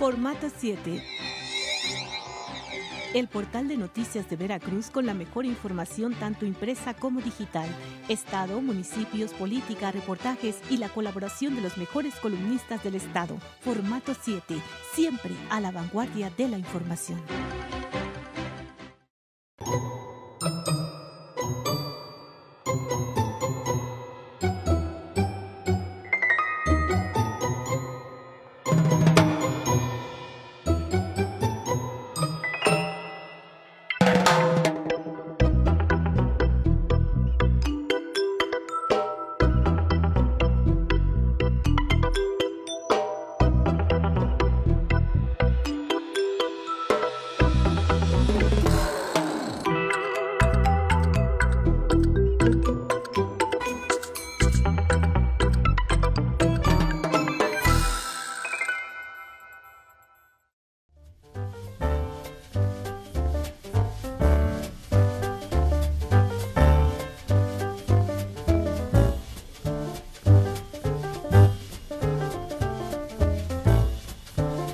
Formato 7. El portal de noticias de Veracruz con la mejor información tanto impresa como digital. Estado, municipios, política, reportajes y la colaboración de los mejores columnistas del Estado. Formato 7, siempre a la vanguardia de la información.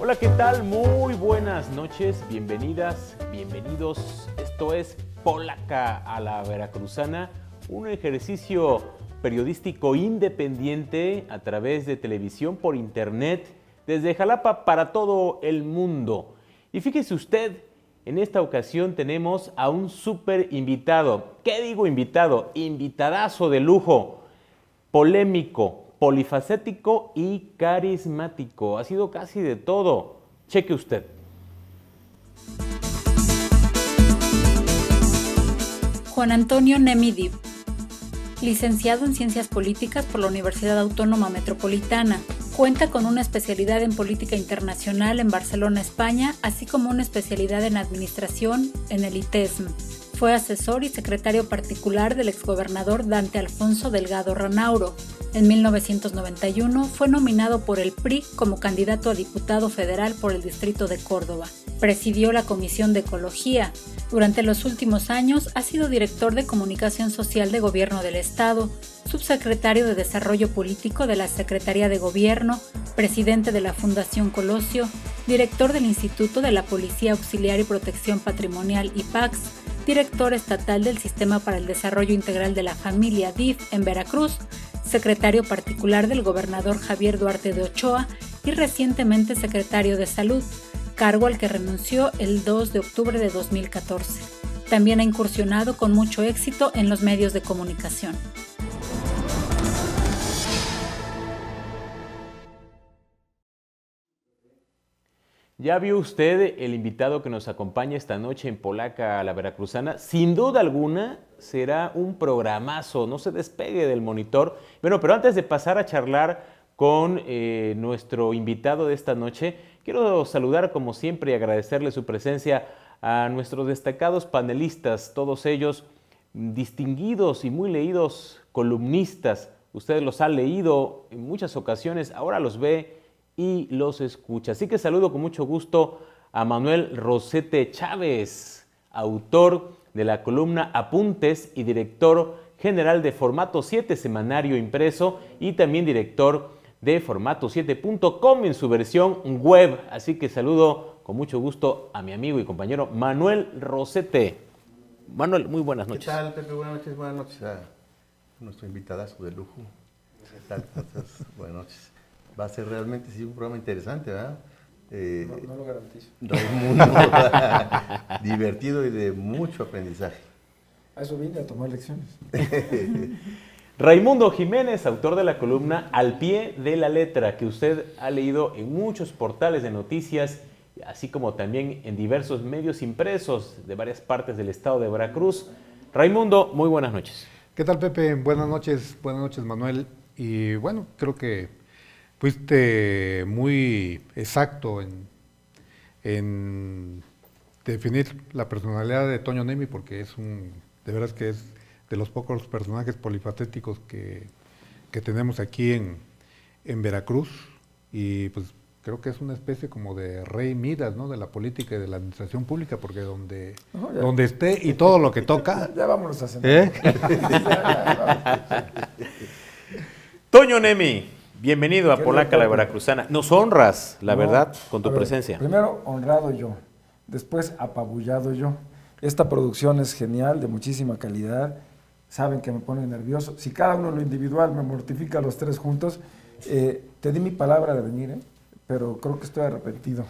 Hola, ¿qué tal? Muy buenas noches, bienvenidas, bienvenidos. Esto es Polaca a la Veracruzana, un ejercicio periodístico independiente a través de televisión por internet, desde Jalapa para todo el mundo. Y fíjese usted, en esta ocasión tenemos a un súper invitado. ¿Qué digo invitado? Invitadazo de lujo, polémico, polifacético y carismático. Ha sido casi de todo. Cheque usted. Juan Antonio Nemi Dib, licenciado en Ciencias Políticas por la Universidad Autónoma Metropolitana. Cuenta con una especialidad en Política Internacional en Barcelona, España, así como una especialidad en Administración en el ITESM. Fue asesor y secretario particular del exgobernador Dante Alfonso Delgado Ranauro. En 1991 fue nominado por el PRI como candidato a diputado federal por el Distrito de Córdoba. Presidió la Comisión de Ecología. Durante los últimos años ha sido director de Comunicación Social de Gobierno del Estado, subsecretario de Desarrollo Político de la Secretaría de Gobierno, presidente de la Fundación Colosio, director del Instituto de la Policía Auxiliar y Protección Patrimonial IPAX, director estatal del Sistema para el Desarrollo Integral de la Familia DIF en Veracruz, secretario particular del gobernador Javier Duarte de Ochoa y recientemente secretario de Salud, cargo al que renunció el 2 de octubre de 2014. También ha incursionado con mucho éxito en los medios de comunicación. ¿Ya vio usted el invitado que nos acompaña esta noche en Polaca a la Veracruzana? Sin duda alguna será un programazo, no se despegue del monitor. Bueno, pero antes de pasar a charlar con nuestro invitado de esta noche, quiero saludar como siempre y agradecerle su presencia a nuestros destacados panelistas, todos ellos distinguidos y muy leídos columnistas. Usted los ha leído en muchas ocasiones, ahora los ve y los escucha. Así que saludo con mucho gusto a Manuel Rosete Chávez, autor de la columna Apuntes y director general de Formato 7, semanario impreso, y también director de formato7.com en su versión web. Así que saludo con mucho gusto a mi amigo y compañero Manuel Rosete. Manuel, muy buenas noches. ¿Qué tal, Pepe? Buenas noches a nuestro invitadazo de lujo. ¿Qué tal? Buenas noches. Va a ser realmente sí, un programa interesante, ¿verdad? No lo garantizo. Raimundo, divertido y de mucho aprendizaje. A eso vine, a tomar lecciones. Raimundo Jiménez, autor de la columna Al Pie de la Letra, que usted ha leído en muchos portales de noticias, así como también en diversos medios impresos de varias partes del estado de Veracruz. Raimundo, muy buenas noches. ¿Qué tal, Pepe? Buenas noches, Manuel. Y bueno, creo que fuiste muy exacto en definir la personalidad de Toño Nemi, porque de veras que es de los pocos personajes polifacéticos que tenemos aquí en Veracruz, y pues creo que es una especie como de rey Midas, ¿no? De la política y de la administración pública, porque donde esté y todo lo que toca... Ya vámonos a cenar. Toño Nemi, Bienvenido a Polaca, la Veracruzana. Nos honras, la verdad, con tu presencia. Primero, honrado yo. Después, apabullado yo. Esta producción es genial, de muchísima calidad. Saben que me pone nervioso. Si cada uno en lo individual me mortifica a los tres juntos, te di mi palabra de venir, pero creo que estoy arrepentido.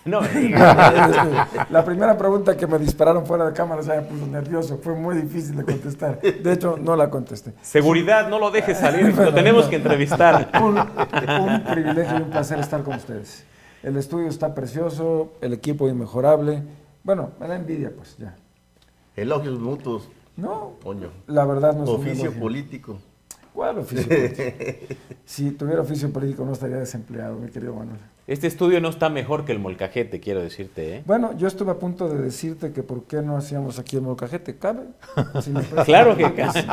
No. La primera pregunta que me dispararon fuera de cámara ya me puso nervioso. Fue muy difícil de contestar. De hecho, no la contesté. Seguridad, no lo dejes salir. Lo tenemos que entrevistar. Un privilegio y un placer estar con ustedes. El estudio está precioso, el equipo inmejorable. Bueno, me da envidia, pues ya. Elogios mutuos. No, Coño. La verdad no es oficio político. ¿Cuál oficio político? Si tuviera oficio político no estaría desempleado, mi querido Manuel. Este estudio no está mejor que el Molcajete, quiero decirte, ¿eh? Bueno, yo estuve a punto de decirte que por qué no hacíamos aquí el Molcajete. ¿Cabe? Si claro que cabe.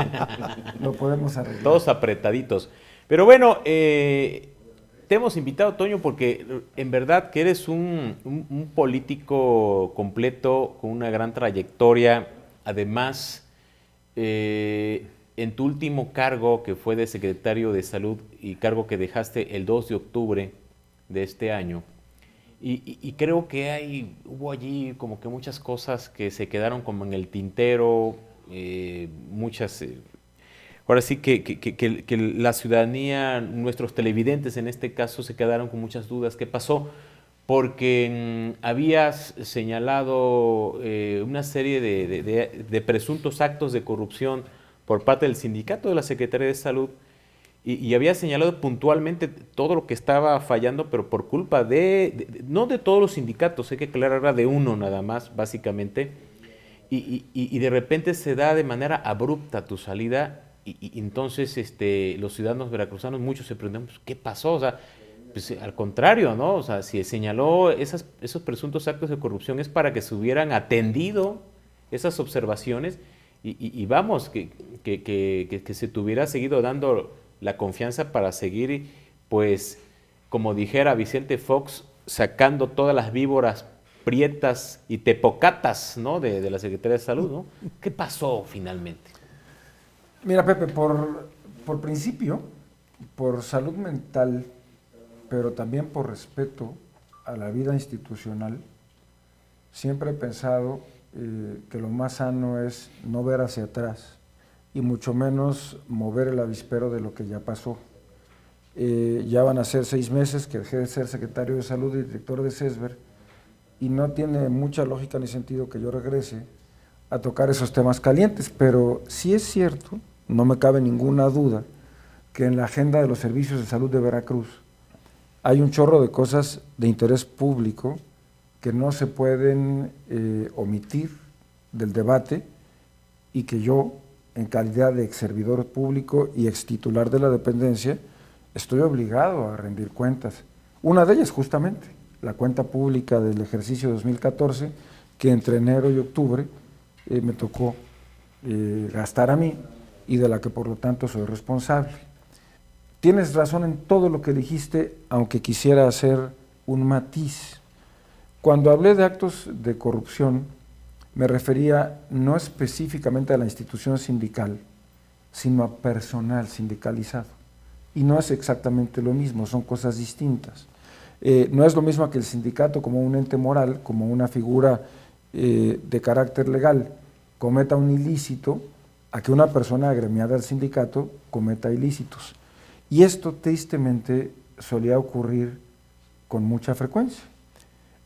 Lo podemos arreglar. Todos apretaditos. Pero bueno, te hemos invitado, Toño, porque en verdad que eres un político completo, con una gran trayectoria. Además, en tu último cargo, que fue de secretario de Salud, y cargo que dejaste el 2 de octubre de este año, y creo que hubo allí como que muchas cosas que se quedaron como en el tintero, muchas... ahora sí que la ciudadanía, nuestros televidentes en este caso, se quedaron con muchas dudas. ¿Qué pasó? Porque habías señalado una serie de presuntos actos de corrupción por parte del sindicato de la Secretaría de Salud, y había señalado puntualmente todo lo que estaba fallando, pero por culpa no de todos los sindicatos, hay que aclarar, era de uno nada más, básicamente, y de repente se da de manera abrupta tu salida, y entonces los ciudadanos veracruzanos, muchos se preguntan, pues, ¿qué pasó? O sea, pues, al contrario, ¿no? O sea, si señaló esos presuntos actos de corrupción es para que se hubieran atendido esas observaciones, y vamos, que se te hubiera seguido dando la confianza para seguir, pues, como dijera Vicente Fox, sacando todas las víboras prietas y tepocatas, ¿no?, de la Secretaría de Salud, ¿no? ¿Qué pasó finalmente? Mira, Pepe, por principio, por salud mental, pero también por respeto a la vida institucional, siempre he pensado que lo más sano es no ver hacia atrás y mucho menos mover el avispero de lo que ya pasó. Ya van a ser 6 meses que dejé de ser secretario de Salud y director de CESBER, y no tiene mucha lógica ni sentido que yo regrese a tocar esos temas calientes, pero sí es cierto, no me cabe ninguna duda, que en la agenda de los servicios de salud de Veracruz hay un chorro de cosas de interés público que no se pueden omitir del debate, y que yo, en calidad de ex servidor público y ex titular de la dependencia, estoy obligado a rendir cuentas. Una de ellas, justamente, la cuenta pública del ejercicio 2014, que entre enero y octubre me tocó gastar a mí, y de la que por lo tanto soy responsable. Tienes razón en todo lo que dijiste, aunque quisiera hacer un matiz. Cuando hablé de actos de corrupción, me refería no específicamente a la institución sindical, sino a personal sindicalizado. Y no es exactamente lo mismo, son cosas distintas. No es lo mismo que el sindicato, como un ente moral, como una figura de carácter legal, cometa un ilícito, a que una persona agremiada al sindicato cometa ilícitos. Y esto tristemente solía ocurrir con mucha frecuencia,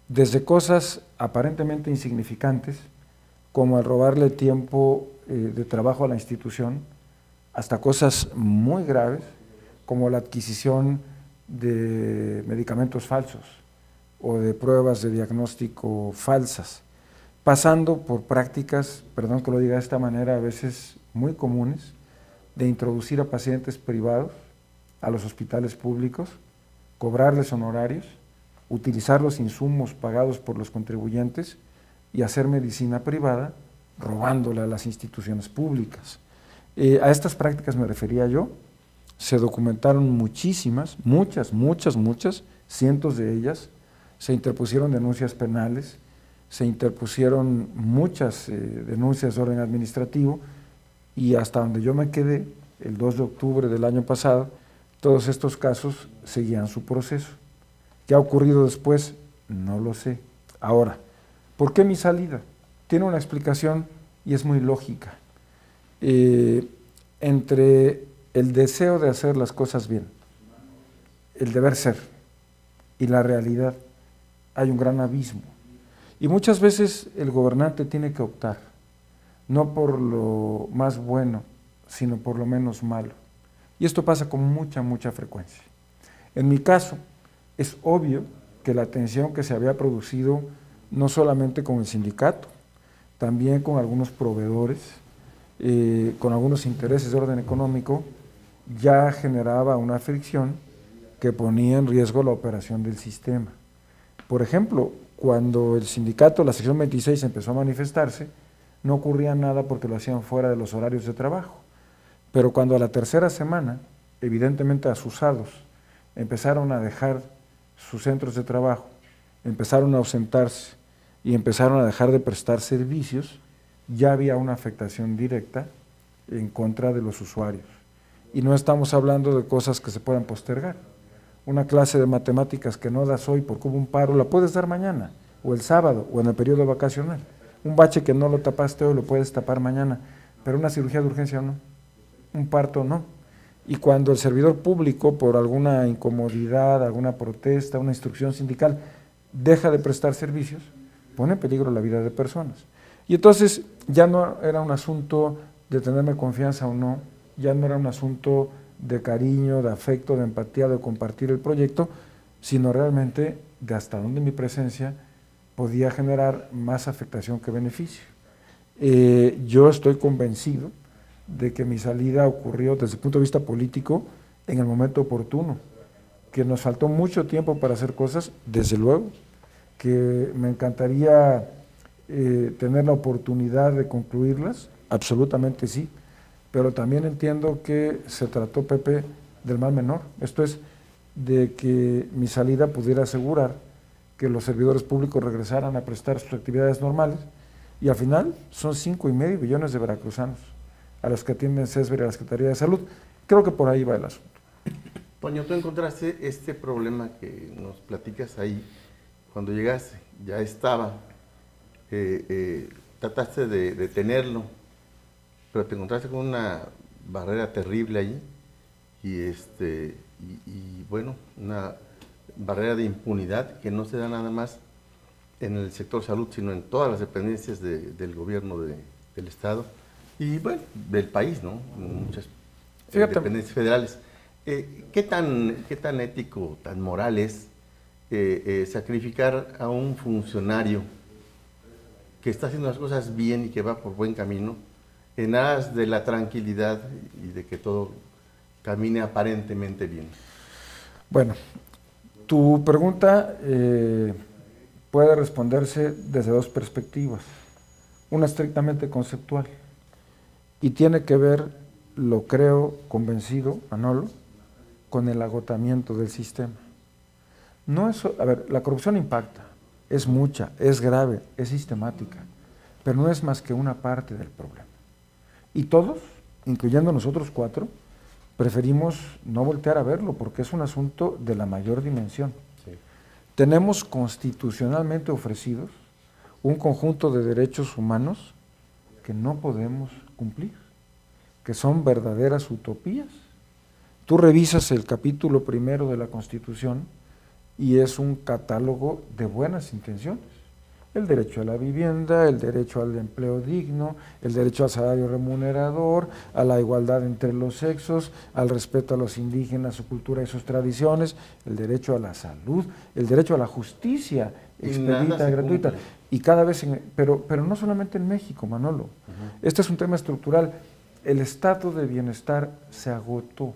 desde cosas aparentemente insignificantes, como el robarle tiempo de trabajo a la institución, hasta cosas muy graves, como la adquisición de medicamentos falsos o de pruebas de diagnóstico falsas, pasando por prácticas, perdón que lo diga de esta manera, a veces muy comunes, de introducir a pacientes privados a los hospitales públicos, cobrarles honorarios, utilizar los insumos pagados por los contribuyentes y hacer medicina privada, robándole a las instituciones públicas. A estas prácticas me refería yo. Se documentaron muchísimas, muchas, cientos de ellas. Se interpusieron denuncias penales, se interpusieron muchas denuncias de orden administrativo, y hasta donde yo me quedé, el 2 de octubre del año pasado, Todos estos casos seguían su proceso. ¿Qué ha ocurrido después? No lo sé. Ahora, ¿por qué mi salida? Tiene una explicación y es muy lógica. Entre el deseo de hacer las cosas bien, el deber ser y la realidad, hay un gran abismo. Y muchas veces el gobernante tiene que optar, no por lo más bueno, sino por lo menos malo. Y esto pasa con mucha frecuencia. En mi caso, es obvio que la tensión que se había producido no solamente con el sindicato, también con algunos proveedores, con algunos intereses de orden económico, ya generaba una fricción que ponía en riesgo la operación del sistema. Por ejemplo, cuando el sindicato, la sección 26, empezó a manifestarse, no ocurría nada porque lo hacían fuera de los horarios de trabajo. Pero cuando a la tercera semana, evidentemente asusados, empezaron a dejar sus centros de trabajo, empezaron a ausentarse y empezaron a dejar de prestar servicios, ya había una afectación directa en contra de los usuarios. Y no estamos hablando de cosas que se puedan postergar. Una clase de matemáticas que no das hoy porque hubo un paro, la puedes dar mañana, o el sábado, o en el periodo vacacional. Un bache que no lo tapaste hoy lo puedes tapar mañana, pero una cirugía de urgencia no, un parto no. Y cuando el servidor público, por alguna incomodidad, alguna protesta, una instrucción sindical, deja de prestar servicios, pone en peligro la vida de personas. Y entonces ya no era un asunto de tenerme confianza o no, ya no era un asunto de cariño, de afecto, de empatía, de compartir el proyecto, sino realmente de hasta dónde mi presencia podía generar más afectación que beneficio. Yo estoy convencido de que mi salida ocurrió desde el punto de vista político en el momento oportuno, que nos faltó mucho tiempo para hacer cosas, desde luego, que me encantaría tener la oportunidad de concluirlas, absolutamente sí, pero también entiendo que se trató, Pepe, del mal menor, esto es, de que mi salida pudiera asegurar que los servidores públicos regresaran a prestar sus actividades normales, y al final son 5,5 millones de veracruzanos a los que atienden CESBER y a la Secretaría de Salud. Creo que por ahí va el asunto. Toño, tú encontraste este problema que nos platicas ahí, cuando llegaste, ya estaba, trataste de detenerlo, pero te encontraste con una barrera terrible ahí, y bueno, una barrera de impunidad que no se da nada más en el sector salud, sino en todas las dependencias del gobierno del Estado y bueno, del país, ¿no? Muchas dependencias federales. ¿Qué tan ético, tan moral es sacrificar a un funcionario que está haciendo las cosas bien y que va por buen camino, en aras de la tranquilidad y de que todo camine aparentemente bien? Bueno, tu pregunta puede responderse desde dos perspectivas. Una estrictamente conceptual y tiene que ver, lo creo convencido, Manolo, con el agotamiento del sistema. No es, a ver, la corrupción impacta, es mucha, es grave, es sistemática, pero no es más que una parte del problema. Y todos, incluyendo nosotros cuatro, preferimos no voltear a verlo porque es un asunto de la mayor dimensión. Sí. Tenemos constitucionalmente ofrecidos un conjunto de derechos humanos que no podemos cumplir, que son verdaderas utopías. Tú revisas el capítulo 1 de la Constitución y es un catálogo de buenas intenciones. El derecho a la vivienda, el derecho al empleo digno, el derecho al salario remunerador, a la igualdad entre los sexos, al respeto a los indígenas, su cultura y sus tradiciones, el derecho a la salud, el derecho a la justicia expedita, gratuita. Y cada vez, pero no solamente en México, Manolo. Este es un tema estructural. El estado de bienestar se agotó.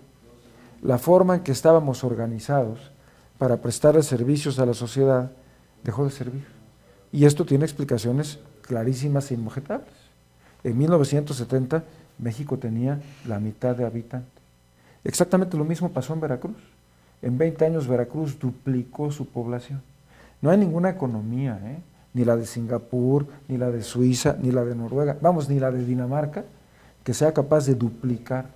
La forma en que estábamos organizados para prestar servicios a la sociedad dejó de servir. Y esto tiene explicaciones clarísimas e inobjetables. En 1970, México tenía la mitad de habitantes. Exactamente lo mismo pasó en Veracruz. En 20 años Veracruz duplicó su población. No hay ninguna economía, ni la de Singapur, ni la de Suiza, ni la de Noruega, vamos, ni la de Dinamarca, que sea capaz de duplicar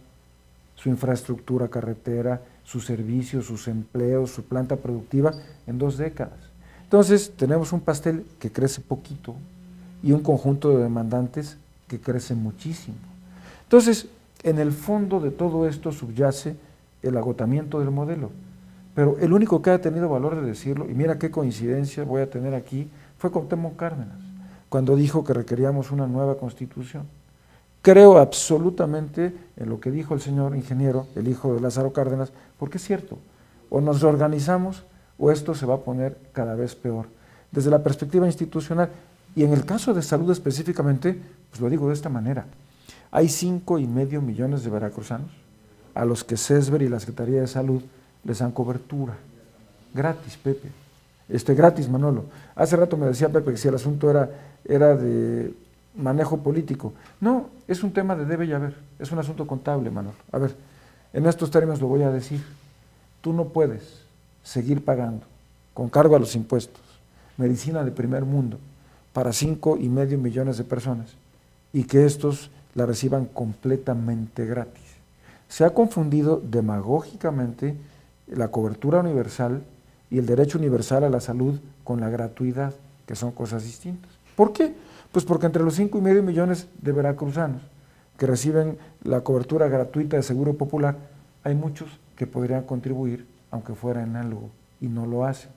su infraestructura carretera, sus servicios, sus empleos, su planta productiva en 2 décadas. Entonces tenemos un pastel que crece poquito y un conjunto de demandantes que crece muchísimo. Entonces, en el fondo de todo esto subyace el agotamiento del modelo. Pero el único que ha tenido valor de decirlo, y mira qué coincidencia voy a tener aquí, fue Cuauhtémoc Cárdenas, cuando dijo que requeríamos una nueva constitución. Creo absolutamente en lo que dijo el señor ingeniero, el hijo de Lázaro Cárdenas, porque es cierto, o nos reorganizamos o esto se va a poner cada vez peor. Desde la perspectiva institucional, y en el caso de salud específicamente, pues lo digo de esta manera, hay 5,5 millones de veracruzanos a los que CESBER y la Secretaría de Salud les dan cobertura, gratis, Pepe, gratis, Manolo. Hace rato me decía Pepe que si el asunto era de manejo político. No, es un tema de debe y haber, es un asunto contable, Manolo. A ver, en estos términos lo voy a decir, tú no puedes seguir pagando, con cargo a los impuestos, medicina de primer mundo para 5,5 millones de personas y que estos la reciban completamente gratis. Se ha confundido demagógicamente la cobertura universal y el derecho universal a la salud con la gratuidad, que son cosas distintas. ¿Por qué? Pues porque entre los 5,5 millones de veracruzanos que reciben la cobertura gratuita de Seguro Popular, hay muchos que podrían contribuir, aunque fuera en algo, y no lo hacen.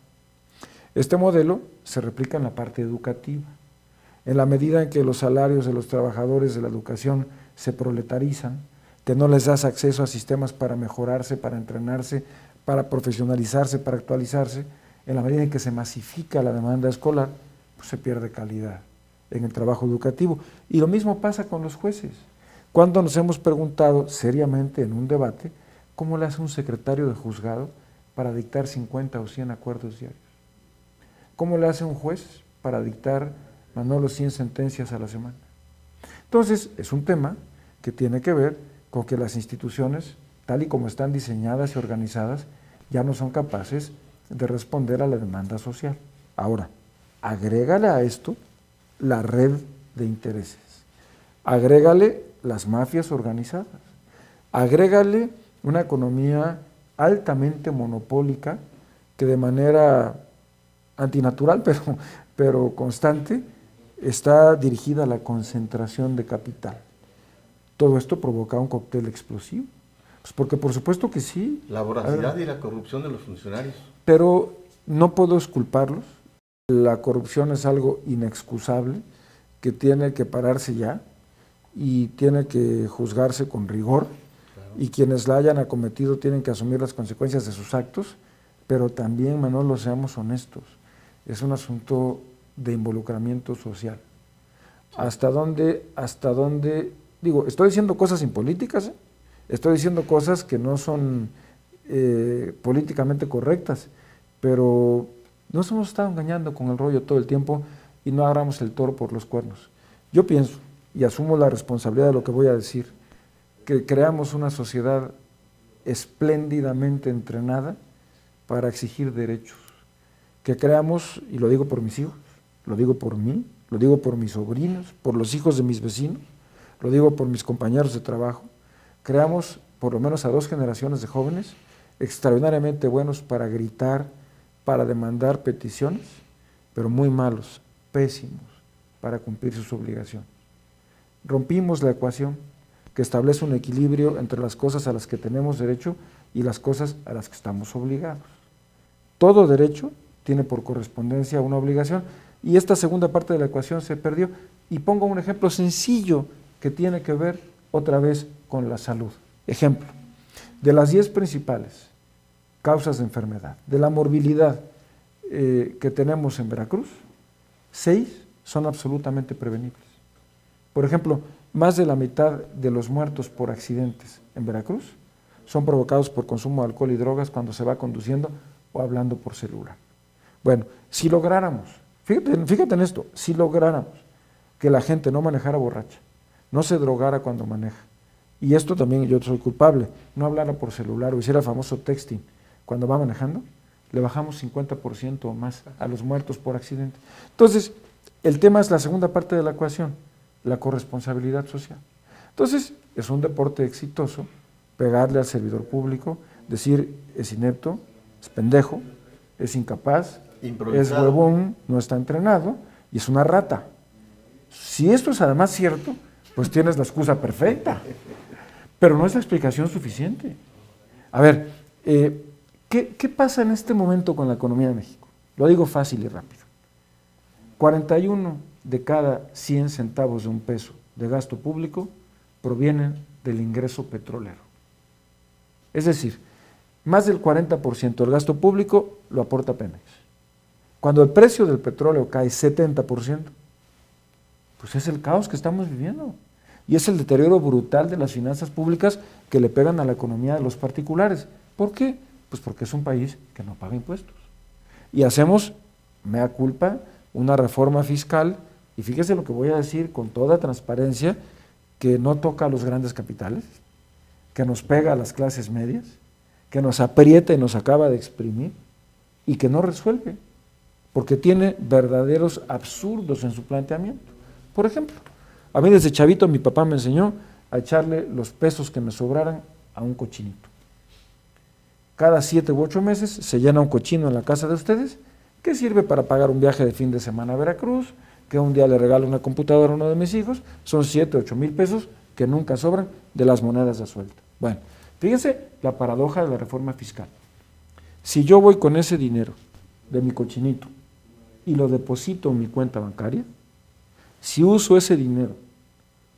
Este modelo se replica en la parte educativa. En la medida en que los salarios de los trabajadores de la educación se proletarizan, que no les das acceso a sistemas para mejorarse, para entrenarse, para profesionalizarse, para actualizarse, en la medida en que se masifica la demanda escolar, pues se pierde calidad en el trabajo educativo. Y lo mismo pasa con los jueces. Cuando nos hemos preguntado seriamente en un debate, ¿cómo le hace un secretario de juzgado para dictar 50 o 100 acuerdos diarios? ¿Cómo le hace un juez para dictar, Manolo, 100 sentencias a la semana? Entonces, es un tema que tiene que ver con que las instituciones, tal y como están diseñadas y organizadas, ya no son capaces de responder a la demanda social. Ahora, agrégale a esto la red de intereses, agrégale las mafias organizadas, agrégale una economía altamente monopólica que de manera antinatural, pero constante, está dirigida a la concentración de capital. Todo esto provoca un cóctel explosivo. Pues porque por supuesto que sí. La voracidad y la corrupción de los funcionarios. Pero no puedo exculparlos. La corrupción es algo inexcusable que tiene que pararse ya y tiene que juzgarse con rigor. Claro. Y quienes la hayan acometido tienen que asumir las consecuencias de sus actos, pero también, Manolo, seamos honestos, es un asunto de involucramiento social. Sí. ¿Hasta dónde? Digo, estoy diciendo cosas impolíticas, estoy diciendo cosas que no son políticamente correctas, pero nos hemos estado engañando con el rollo todo el tiempo y no agarramos el toro por los cuernos. Yo pienso, y asumo la responsabilidad de lo que voy a decir, que creamos una sociedad espléndidamente entrenada para exigir derechos, que creamos, y lo digo por mis hijos, lo digo por mí, lo digo por mis sobrinos, por los hijos de mis vecinos, lo digo por mis compañeros de trabajo, creamos por lo menos a 2 generaciones de jóvenes extraordinariamente buenos para gritar, para demandar peticiones, pero muy malos, pésimos para cumplir sus obligaciones. Rompimos la ecuación que establece un equilibrio entre las cosas a las que tenemos derecho y las cosas a las que estamos obligados. Todo derecho tiene por correspondencia una obligación y esta segunda parte de la ecuación se perdió. Y pongo un ejemplo sencillo que tiene que ver otra vez con la salud. Ejemplo, de las 10 principales causas de enfermedad, de la morbilidad que tenemos en Veracruz, 6 son absolutamente prevenibles. Por ejemplo, más de la mitad de los muertos por accidentes en Veracruz son provocados por consumo de alcohol y drogas cuando se va conduciendo o hablando por celular. Bueno, si lográramos, fíjate en esto, si lográramos que la gente no manejara borracha, no se drogara cuando maneja, y esto también yo soy culpable, no hablara por celular o hiciera el famoso texting cuando va manejando, le bajamos 50% o más a los muertos por accidente. Entonces, el tema es la segunda parte de la ecuación, la corresponsabilidad social. Entonces, es un deporte exitoso pegarle al servidor público, decir es inepto, es pendejo, es incapaz, es Improvisado. huevón, no está entrenado y es una rata. Si esto es además cierto, pues tienes la excusa perfecta, pero no es la explicación suficiente. A ver, ¿qué pasa en este momento con la economía de México? Lo digo fácil y rápido. 41 de cada 100 centavos de un peso de gasto público provienen del ingreso petrolero. Es decir, más del 40% del gasto público lo aporta Pemex. Cuando el precio del petróleo cae 70%, pues es el caos que estamos viviendo. Y es el deterioro brutal de las finanzas públicas que le pegan a la economía de los particulares. ¿Por qué? Pues porque es un país que no paga impuestos. Y hacemos, mea culpa, una reforma fiscal, y fíjese lo que voy a decir con toda transparencia, que no toca a los grandes capitales, que nos pega a las clases medias, que nos aprieta y nos acaba de exprimir, y que no resuelve, porque tiene verdaderos absurdos en su planteamiento. Por ejemplo, a mí desde chavito mi papá me enseñó a echarle los pesos que me sobraran a un cochinito. Cada 7 u 8 meses se llena un cochino en la casa de ustedes, que sirve para pagar un viaje de fin de semana a Veracruz, que un día le regalo una computadora a uno de mis hijos, son 7 u 8 mil pesos que nunca sobran de las monedas de sueldo. Bueno, fíjense la paradoja de la reforma fiscal. Si yo voy con ese dinero de mi cochinito y lo deposito en mi cuenta bancaria, si uso ese dinero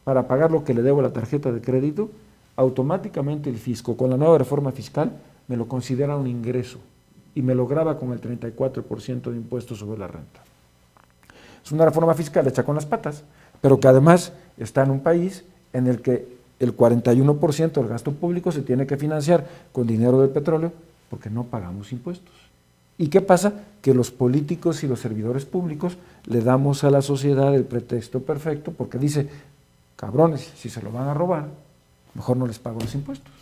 para pagar lo que le debo a la tarjeta de crédito, automáticamente el fisco, con la nueva reforma fiscal, me lo considera un ingreso y me lo grava con el 34% de impuestos sobre la renta. Es una reforma fiscal hecha con las patas, pero que además está en un país en el que el 41% del gasto público se tiene que financiar con dinero del petróleo porque no pagamos impuestos. ¿Y qué pasa? Que los políticos y los servidores públicos le damos a la sociedad el pretexto perfecto porque dice, cabrones, si se lo van a robar, mejor no les pago los impuestos.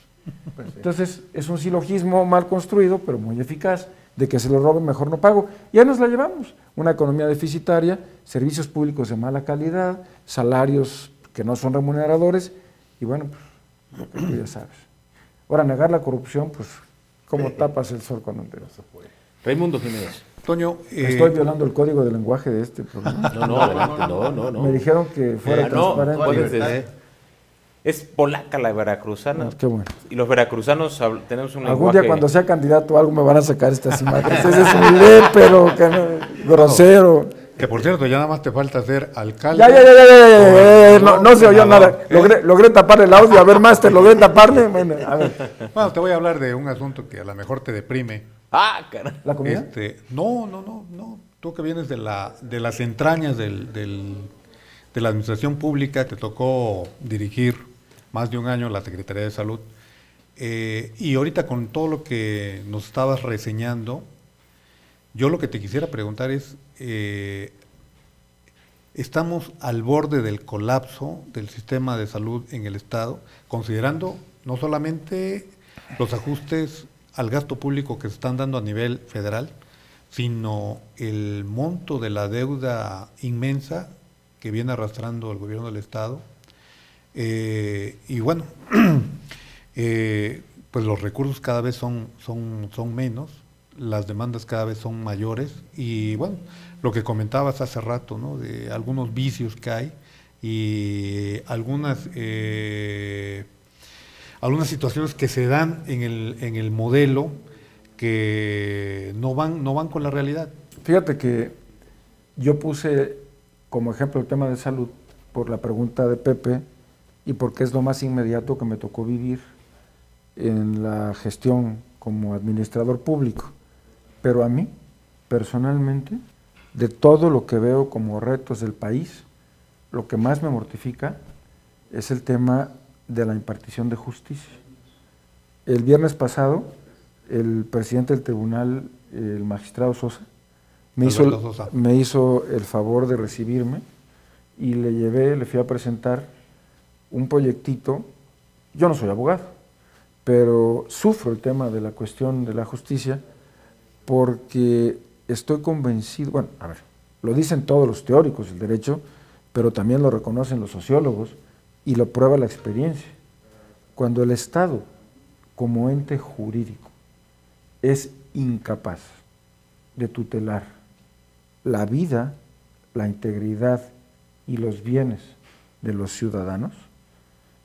Entonces, es un silogismo mal construido, pero muy eficaz, de que se lo roben, mejor no pago. Y ahí nos la llevamos. Una economía deficitaria, servicios públicos de mala calidad, salarios que no son remuneradores, y bueno, pues, lo que tú ya sabes. Ahora, negar la corrupción, pues, ¿cómo tapas el sol con un dedo? Raimundo Jiménez. Toño, Estoy violando el código de lenguaje de este programa. No, adelante, no. Me dijeron que fuera transparente. Puedes es polaca la veracruzana. Qué bueno. Y los veracruzanos tenemos un Algún lenguaje... día cuando sea candidato algo me van a sacar estas imágenes. Ese es un lépero, grosero. que por cierto, ya nada más te falta ser alcalde. Ya. No se oyó nada. Logré tapar el audio. A ver, Master, logré taparle. Bueno, a ver. Bueno, te voy a hablar de un asunto que a lo mejor te deprime. Ah, caray. ¿La comida? No. Tú que vienes de las entrañas de la administración pública, te tocó dirigir más de un año la Secretaría de Salud. Y ahorita con todo lo que nos estabas reseñando, yo lo que te quisiera preguntar es, estamos al borde del colapso del sistema de salud en el Estado, considerando no solamente los ajustes al gasto público que se están dando a nivel federal, sino el monto de la deuda inmensa que viene arrastrando el gobierno del Estado. Y bueno, pues los recursos cada vez son menos, las demandas cada vez son mayores, y bueno, lo que comentabas hace rato, ¿no? De algunos vicios que hay y algunas situaciones que se dan en el modelo que no van con la realidad. Fíjate que yo puse como ejemplo el tema de salud por la pregunta de Pepe y porque es lo más inmediato que me tocó vivir en la gestión como administrador público. Pero a mí, personalmente, de todo lo que veo como retos del país, lo que más me mortifica es el tema de la impartición de justicia. El viernes pasado, el presidente del tribunal, el magistrado Sosa, me hizo el favor de recibirme y le fui a presentar un proyectito. Yo no soy abogado, pero sufro el tema de la cuestión de la justicia porque estoy convencido, bueno, a ver, lo dicen todos los teóricos del derecho, pero también lo reconocen los sociólogos y lo prueba la experiencia. Cuando el Estado como ente jurídico, es incapaz de tutelar la vida, la integridad y los bienes de los ciudadanos,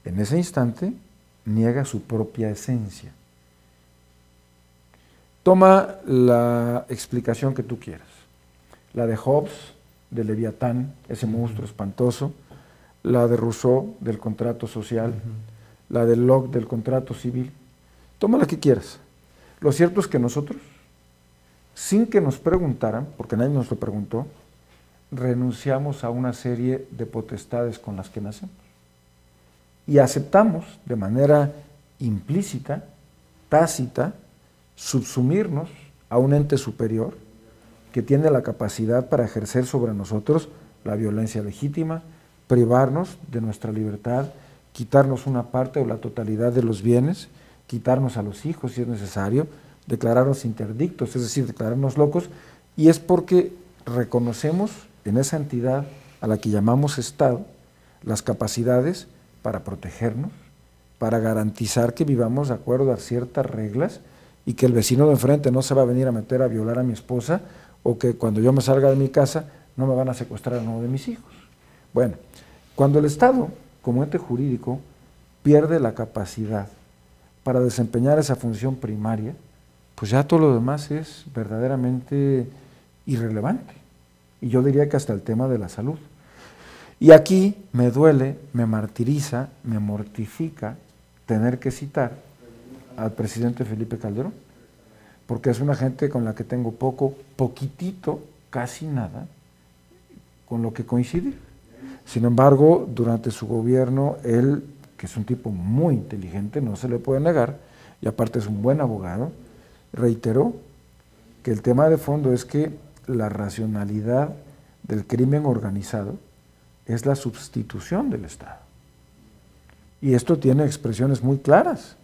en ese instante niega su propia esencia. Toma la explicación que tú quieras, la de Hobbes, de Leviatán, ese monstruo espantoso, la de Rousseau, del contrato social, la de Locke, del contrato civil, toma la que quieras. Lo cierto es que nosotros, sin que nos preguntaran, porque nadie nos lo preguntó, renunciamos a una serie de potestades con las que nacemos. Y aceptamos de manera implícita, tácita, subsumirnos a un ente superior que tiene la capacidad para ejercer sobre nosotros la violencia legítima, privarnos de nuestra libertad, quitarnos una parte o la totalidad de los bienes, quitarnos a los hijos si es necesario, declararnos interdictos, es decir, declararnos locos, y es porque reconocemos en esa entidad a la que llamamos Estado las capacidades para protegernos, para garantizar que vivamos de acuerdo a ciertas reglas y que el vecino de enfrente no se va a venir a meter a violar a mi esposa o que cuando yo me salga de mi casa no me van a secuestrar a uno de mis hijos. Bueno, cuando el Estado, como ente jurídico, pierde la capacidad para desempeñar esa función primaria, pues ya todo lo demás es verdaderamente irrelevante. Y yo diría que hasta el tema de la salud. Y aquí me duele, me martiriza, me mortifica tener que citar al presidente Felipe Calderón, porque es una gente con la que tengo poquitito, casi nada, con lo que coincidir. Sin embargo, durante su gobierno, él, que es un tipo muy inteligente, no se le puede negar, y aparte es un buen abogado, reiteró que el tema de fondo es que la racionalidad del crimen organizado es la sustitución del Estado. Y esto tiene expresiones muy claras.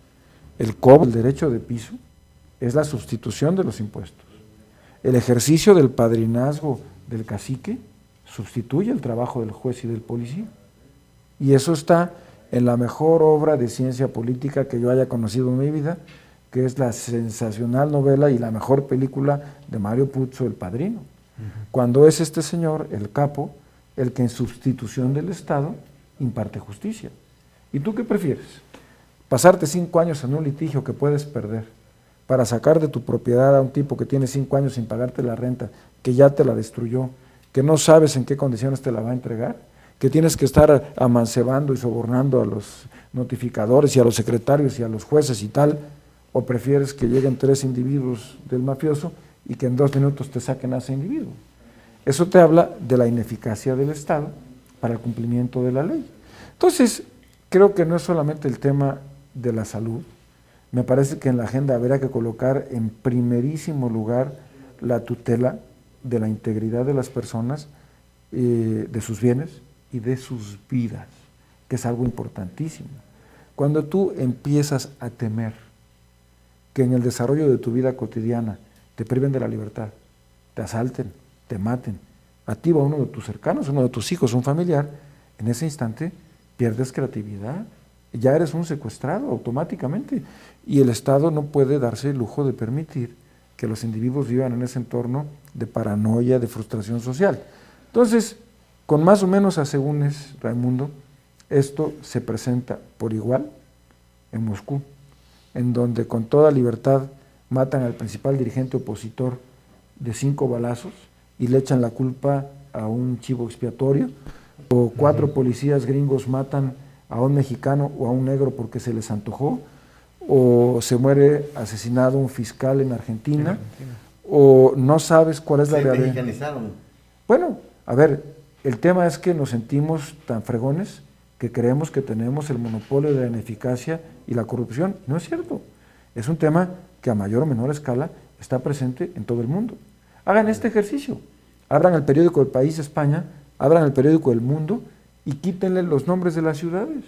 El cobro del derecho de piso es la sustitución de los impuestos. El ejercicio del padrinazgo del cacique sustituye el trabajo del juez y del policía. Y eso está en la mejor obra de ciencia política que yo haya conocido en mi vida, que es la sensacional novela y la mejor película de Mario Puzo, El Padrino. Cuando es este señor, el capo, el que en sustitución del Estado imparte justicia. ¿Y tú qué prefieres? ¿Pasarte 5 años en un litigio que puedes perder para sacar de tu propiedad a un tipo que tiene 5 años sin pagarte la renta, que ya te la destruyó, que no sabes en qué condiciones te la va a entregar, que tienes que estar amancebando y sobornando a los notificadores y a los secretarios y a los jueces y tal, o prefieres que lleguen 3 individuos del mafioso y que en 2 minutos te saquen a ese individuo? Eso te habla de la ineficacia del Estado para el cumplimiento de la ley. Entonces, creo que no es solamente el tema de la salud, me parece que en la agenda habrá que colocar en primerísimo lugar la tutela de la integridad de las personas, de sus bienes y de sus vidas, que es algo importantísimo. Cuando tú empiezas a temer que en el desarrollo de tu vida cotidiana te priven de la libertad, te asalten, te maten, a ti o a uno de tus cercanos, uno de tus hijos, un familiar, en ese instante pierdes creatividad, ya eres un secuestrado automáticamente, y el Estado no puede darse el lujo de permitir que los individuos vivan en ese entorno de paranoia, de frustración social. Entonces, con más o menos asegúnes, Raimundo, esto se presenta por igual en Moscú, en donde con toda libertad matan al principal dirigente opositor de 5 balazos y le echan la culpa a un chivo expiatorio, o 4 policías gringos matan a un mexicano o a un negro porque se les antojó, o se muere asesinado un fiscal en Argentina, o no sabes cuál es la realidad. Se mexicanizaron. Bueno, a ver, el tema es que nos sentimos tan fregones que creemos que tenemos el monopolio de la ineficacia y la corrupción. No es cierto. Es un tema que a mayor o menor escala está presente en todo el mundo. Hagan este ejercicio. Abran el periódico El País España, abran el periódico El Mundo y quítenle los nombres de las ciudades.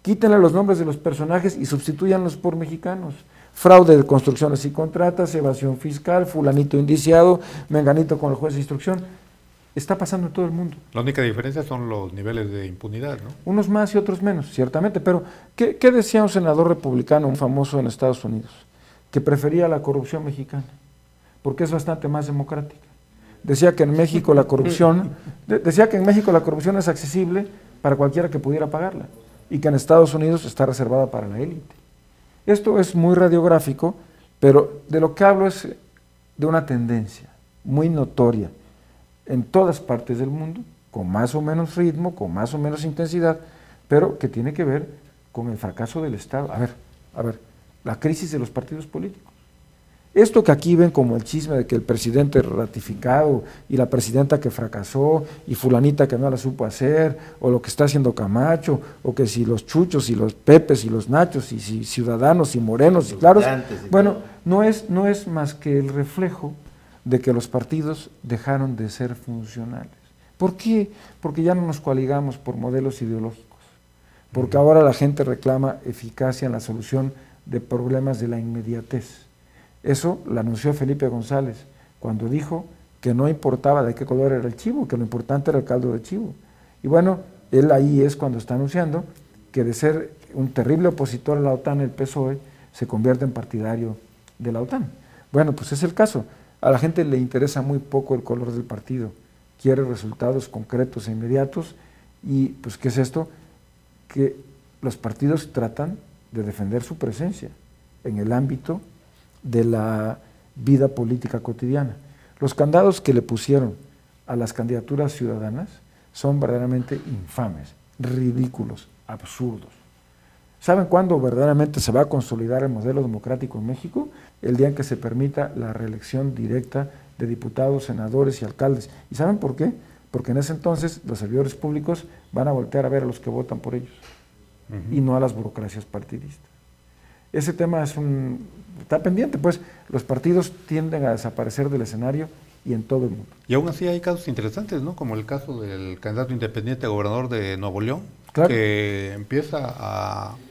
Quítenle los nombres de los personajes y sustitúyanlos por mexicanos. Fraude de construcciones y contratas, evasión fiscal, fulanito indiciado, menganito con el juez de instrucción. Está pasando en todo el mundo. La única diferencia son los niveles de impunidad, ¿no? Unos más y otros menos, ciertamente. Pero, ¿qué decía un senador republicano, un famoso en Estados Unidos? Que prefería la corrupción mexicana, porque es bastante más democrática. Decía que en México la corrupción, es accesible para cualquiera que pudiera pagarla, y que en Estados Unidos está reservada para la élite. Esto es muy radiográfico, pero de lo que hablo es de una tendencia muy notoria en todas partes del mundo, con más o menos ritmo, con más o menos intensidad, pero que tiene que ver con el fracaso del Estado. A ver, la crisis de los partidos políticos. Esto que aquí ven como el chisme de que el presidente ratificado y la presidenta que fracasó y fulanita que no la supo hacer, o lo que está haciendo Camacho, o que si los chuchos y los pepes y los nachos y si ciudadanos y morenos y claros, bueno, no es más que el reflejo de que los partidos dejaron de ser funcionales. ¿Por qué? Porque ya no nos coaligamos por modelos ideológicos, porque ahora la gente reclama eficacia en la solución de problemas de la inmediatez. Eso lo anunció Felipe González cuando dijo que no importaba de qué color era el chivo, que lo importante era el caldo de chivo. Y bueno, él ahí es cuando está anunciando que de ser un terrible opositor a la OTAN, el PSOE se convierte en partidario de la OTAN. Bueno, pues es el caso. A la gente le interesa muy poco el color del partido, quiere resultados concretos e inmediatos, y pues ¿qué es esto? Que los partidos tratan de defender su presencia en el ámbito de la vida política cotidiana. Los candados que le pusieron a las candidaturas ciudadanas son verdaderamente infames, ridículos, absurdos. ¿Saben cuándo verdaderamente se va a consolidar el modelo democrático en México? El día en que se permita la reelección directa de diputados, senadores y alcaldes. ¿Y saben por qué? Porque en ese entonces los servidores públicos van a voltear a ver a los que votan por ellos y no a las burocracias partidistas. Ese tema está pendiente, pues los partidos tienden a desaparecer del escenario y en todo el mundo. Y aún así hay casos interesantes, ¿no? Como el caso del candidato independiente a gobernador de Nuevo León, claro, que empieza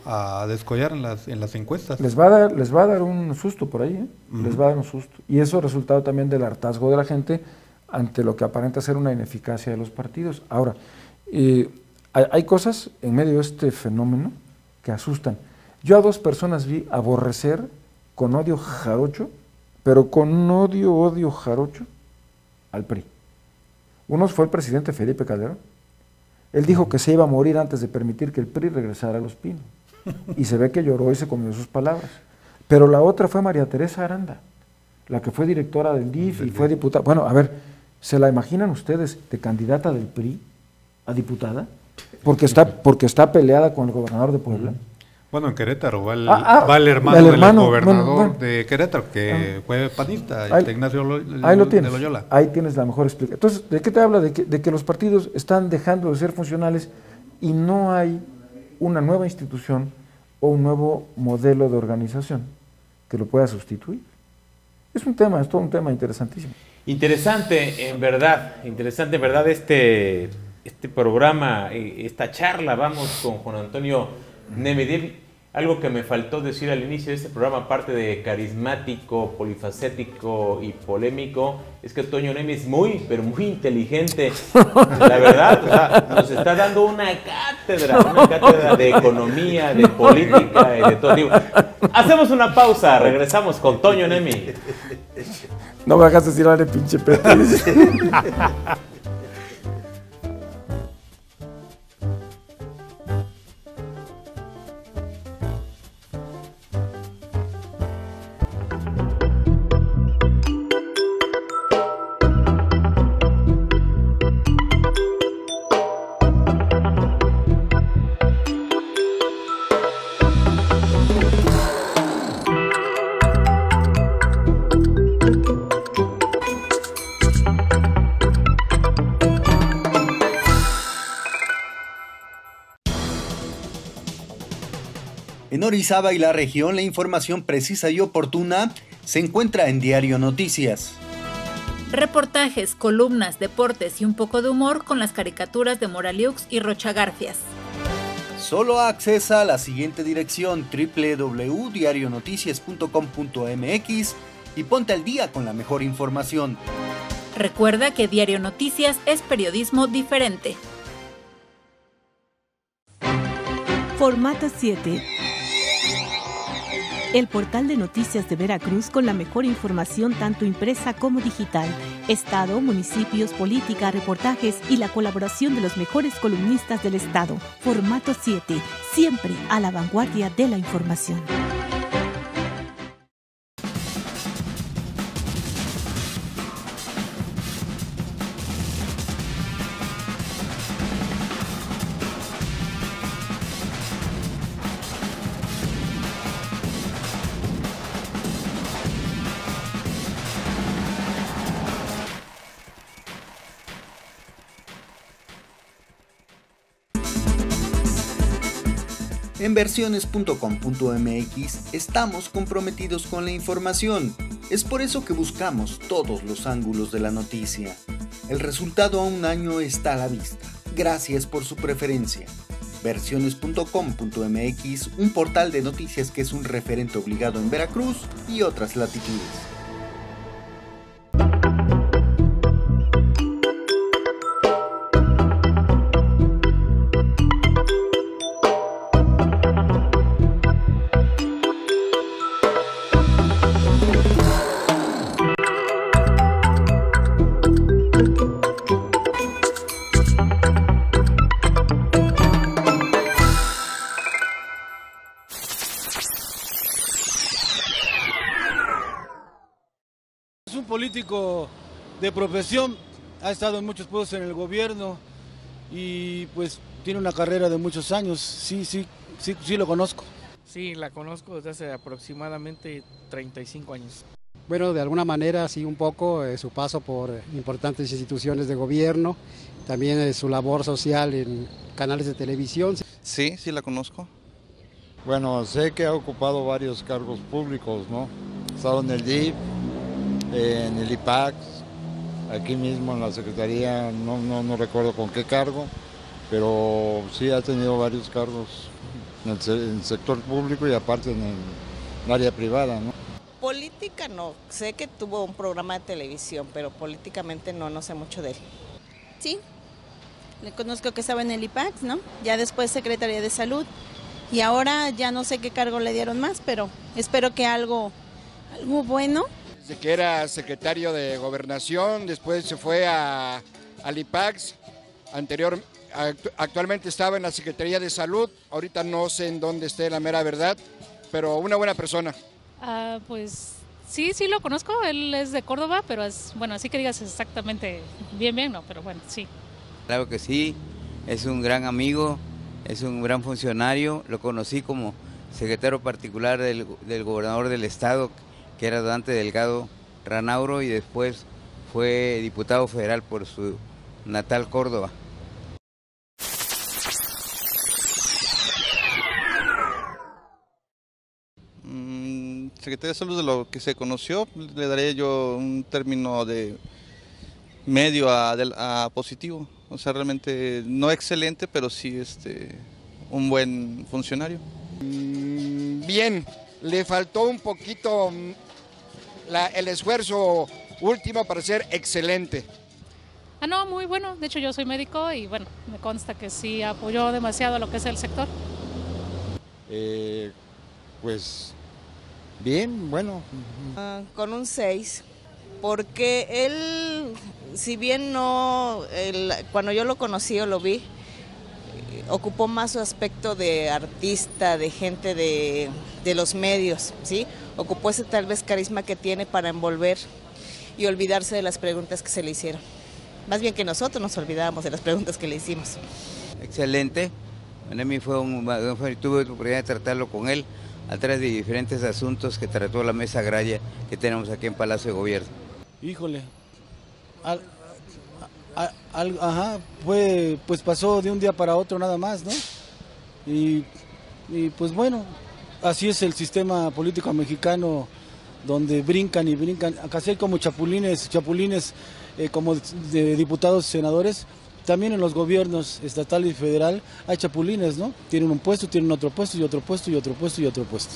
a descollar en las encuestas. Les va a dar un susto por ahí, les va a dar un susto. Y eso es resultado también del hartazgo de la gente ante lo que aparenta ser una ineficacia de los partidos. Ahora, hay cosas en medio de este fenómeno que asustan. Yo a dos personas vi aborrecer con odio jarocho, pero con odio jarocho, al PRI. Uno fue el presidente Felipe Calderón. Él dijo que se iba a morir antes de permitir que el PRI regresara a Los Pinos. Y se ve que lloró y se comió sus palabras. Pero la otra fue María Teresa Aranda, la que fue directora del DIF y fue diputada. Bueno, a ver, ¿se la imaginan ustedes de candidata del PRI a diputada? Porque está peleada con el gobernador de Puebla. Bueno, en Querétaro va el hermano del gobernador de Querétaro, que fue panista, Ignacio de Loyola. Ahí tienes la mejor explicación. Entonces, ¿de qué te habla? De que los partidos están dejando de ser funcionales y no hay una nueva institución o un nuevo modelo de organización que lo pueda sustituir. Es todo un tema interesantísimo. Interesante en verdad este programa, esta charla. Vamos con Juan Antonio Nemi. Algo que me faltó decir al inicio de este programa, aparte de carismático, polifacético y polémico, es que Toño Nemi es muy, pero muy inteligente. La verdad, o sea, nos está dando una cátedra de economía, de política, de todo tipo. Hacemos una pausa, regresamos con Toño Nemi. No me hagas decir de pinche pete. En Orizaba y la región, la información precisa y oportuna se encuentra en Diario Noticias. Reportajes, columnas, deportes y un poco de humor con las caricaturas de Moraliux y Rocha Garfias. Solo accesa a la siguiente dirección: www.diarionoticias.com.mx y ponte al día con la mejor información. Recuerda que Diario Noticias es periodismo diferente. Formato 7. El portal de noticias de Veracruz con la mejor información tanto impresa como digital. Estado, municipios, política, reportajes y la colaboración de los mejores columnistas del Estado. Formato 7. Siempre a la vanguardia de la información. En versiones.com.mx estamos comprometidos con la información. Es por eso que buscamos todos los ángulos de la noticia. El resultado a un año está a la vista. Gracias por su preferencia. Versiones.com.mx, un portal de noticias que es un referente obligado en Veracruz y otras latitudes. Es un político de profesión, ha estado en muchos puestos en el gobierno y pues tiene una carrera de muchos años. Sí lo conozco. Sí, la conozco desde hace aproximadamente 35 años. Bueno, de alguna manera sí un poco su paso por importantes instituciones de gobierno, también su labor social en canales de televisión. Sí la conozco. Bueno, sé que ha ocupado varios cargos públicos, ¿no? Ha estado en el DIF, en el IPAX, aquí mismo en la Secretaría, no recuerdo con qué cargo, pero sí ha tenido varios cargos en el sector público y aparte en el área privada, ¿no? Política no, sé que tuvo un programa de televisión, pero políticamente no sé mucho de él. Sí, le conozco que estaba en el IPAX, ¿no? Ya después Secretaría de Salud y ahora ya no sé qué cargo le dieron más, pero espero que algo bueno. Desde que era secretario de Gobernación, después se fue al IPAX, actualmente estaba en la Secretaría de Salud, ahorita no sé en dónde esté la mera verdad, pero una buena persona. Pues sí lo conozco, él es de Córdoba, pero así que digas exactamente bien, no, pero bueno, sí. Claro que sí, es un gran amigo, es un gran funcionario, lo conocí como secretario particular del gobernador del estado, que era Dante Delgado Ranauro, y después fue diputado federal por su natal Córdoba. Secretaría de Salud, de lo que se conoció, le daría yo un término de medio a positivo. O sea, realmente no excelente, pero sí un buen funcionario. Bien, le faltó un poquito el esfuerzo último para ser excelente. No, muy bueno. De hecho, yo soy médico y bueno, me consta que sí apoyó demasiado a lo que es el sector. Pues bien, bueno. Con un 6, porque él, si bien cuando yo lo conocí o lo vi, ocupó más su aspecto de artista, de gente de los medios, ¿sí? Ocupó ese tal vez carisma que tiene para envolver y olvidarse de las preguntas que se le hicieron. Más bien que nosotros nos olvidábamos de las preguntas que le hicimos. Excelente. Nemi tuve la oportunidad de tratarlo con él a través de diferentes asuntos que trató la mesa agraria que tenemos aquí en Palacio de Gobierno. Híjole, pues pasó de un día para otro nada más, ¿no? Y pues bueno, así es el sistema político mexicano, donde brincan y brincan, casi hay como chapulines como de diputados y senadores. También en los gobiernos estatal y federal hay chapulines, ¿no? Tienen un puesto, tienen otro puesto y otro puesto y otro puesto y otro puesto.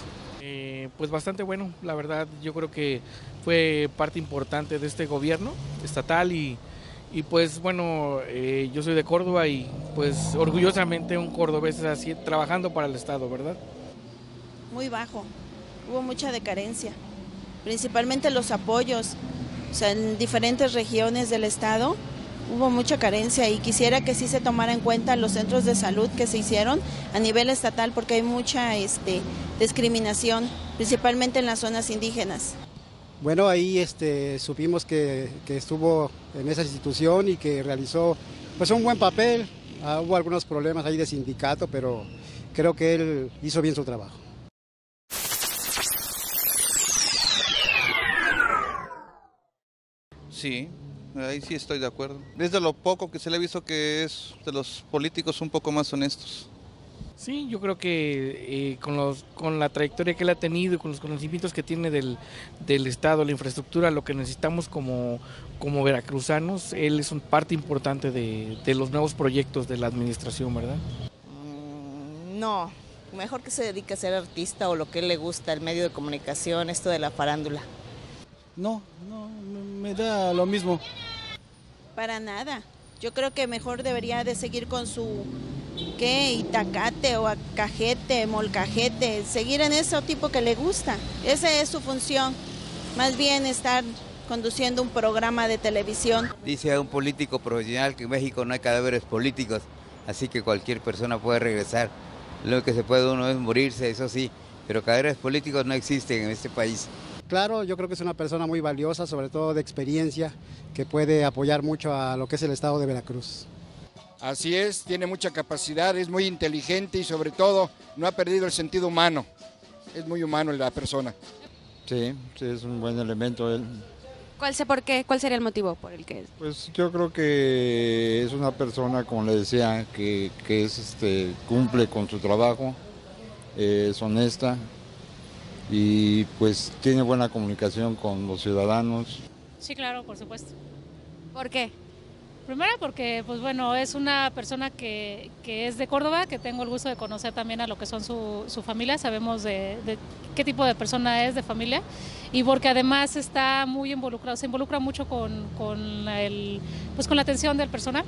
pues bastante bueno, la verdad. Yo creo que fue parte importante de este gobierno estatal y pues bueno, yo soy de Córdoba y pues orgullosamente un cordobés así trabajando para el Estado, ¿verdad? Muy bajo, hubo mucha decadencia, principalmente los apoyos, o sea, en diferentes regiones del Estado hubo mucha carencia y quisiera que sí se tomara en cuenta los centros de salud que se hicieron a nivel estatal porque hay mucha discriminación, principalmente en las zonas indígenas. Bueno, ahí supimos que estuvo en esa institución y que realizó pues un buen papel. Hubo algunos problemas ahí de sindicato, pero creo que él hizo bien su trabajo. Sí, ahí sí estoy de acuerdo. Es de lo poco que se le ha visto que es de los políticos un poco más honestos. Sí, yo creo que con la trayectoria que él ha tenido y con los conocimientos que tiene del Estado, la infraestructura, lo que necesitamos como veracruzanos, él es una parte importante de los nuevos proyectos de la administración, ¿verdad? No, mejor que se dedique a ser artista o lo que él le gusta, el medio de comunicación, esto de la farándula. No, me da lo mismo. Para nada, yo creo que mejor debería de seguir con su Itacate o Cajete, Molcajete, seguir en ese tipo que le gusta. Esa es su función, más bien estar conduciendo un programa de televisión. Dice a un político profesional que en México no hay cadáveres políticos, así que cualquier persona puede regresar. Lo que se puede uno es morirse, eso sí, pero cadáveres políticos no existen en este país. Claro, yo creo que es una persona muy valiosa, sobre todo de experiencia, que puede apoyar mucho a lo que es el estado de Veracruz. Así es, tiene mucha capacidad, es muy inteligente y sobre todo no ha perdido el sentido humano. Es muy humano la persona. Sí, es un buen elemento él. ¿Por qué? ¿Cuál sería el motivo por el que es? Pues yo creo que es una persona, como le decía, que cumple con su trabajo, es honesta y pues tiene buena comunicación con los ciudadanos. Sí, claro, por supuesto. ¿Por qué? Primero porque, pues bueno, es una persona que es de Córdoba, que tengo el gusto de conocer también a lo que son su familia, sabemos de qué tipo de persona es de familia, y porque además está muy involucrado, se involucra mucho con la atención del personal.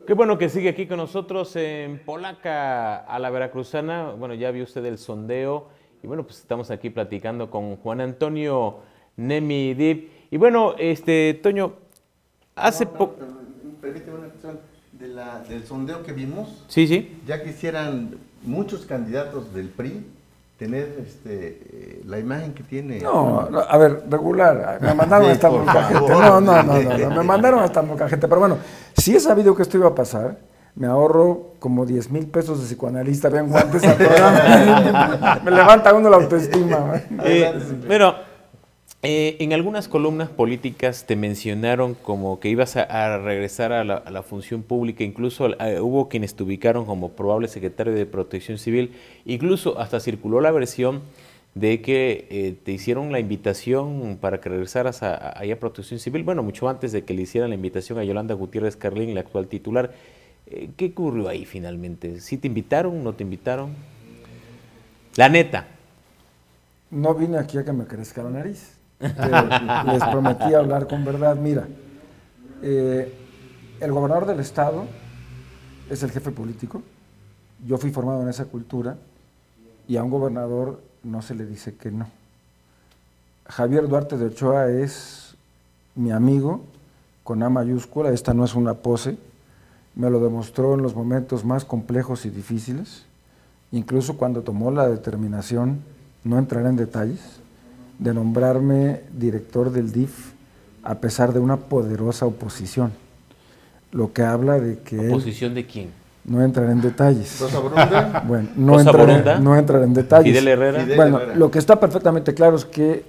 Qué bueno que sigue aquí con nosotros en Polaca a la Veracruzana. Bueno, ya vio usted el sondeo y bueno, pues estamos aquí platicando con Juan Antonio Nemi Dib. Y bueno, Toño, hace poco... Permíteme una cuestión del sondeo que vimos. Sí, sí. Ya quisieran muchos candidatos del PRI tener la imagen que tiene. No, a ver, regular, me mandaron hasta molcajete. No, me mandaron hasta molcajete. Pero bueno, si he sabido que esto iba a pasar, me ahorro como 10,000 pesos de psicoanalista, vean guantes al programa. Me levanta uno la autoestima. En algunas columnas políticas te mencionaron como que ibas a regresar a la función pública, incluso hubo quienes te ubicaron como probable secretario de Protección Civil, incluso hasta circuló la versión de que te hicieron la invitación para que regresaras allá a Protección Civil, bueno, mucho antes de que le hicieran la invitación a Yolanda Gutiérrez Carlín, la actual titular. ¿Qué ocurrió ahí finalmente? ¿Sí te invitaron, no te invitaron? La neta. No vine aquí a que me crezca la nariz. Les prometí hablar con verdad. Mira, el gobernador del estado es el jefe político. Yo fui formado en esa cultura y a un gobernador no se le dice que no. Javier Duarte de Ochoa es mi amigo con A mayúscula, esta no es una pose, me lo demostró en los momentos más complejos y difíciles, incluso cuando tomó la determinación, no entraré en detalles, de nombrarme director del DIF a pesar de una poderosa oposición, lo que habla de que ¿Oposición de quién? No entraré en detalles. ¿Rosa Borunda? Bueno, no entraré en detalles. ¿Fidel Herrera? Bueno, lo que está perfectamente claro es que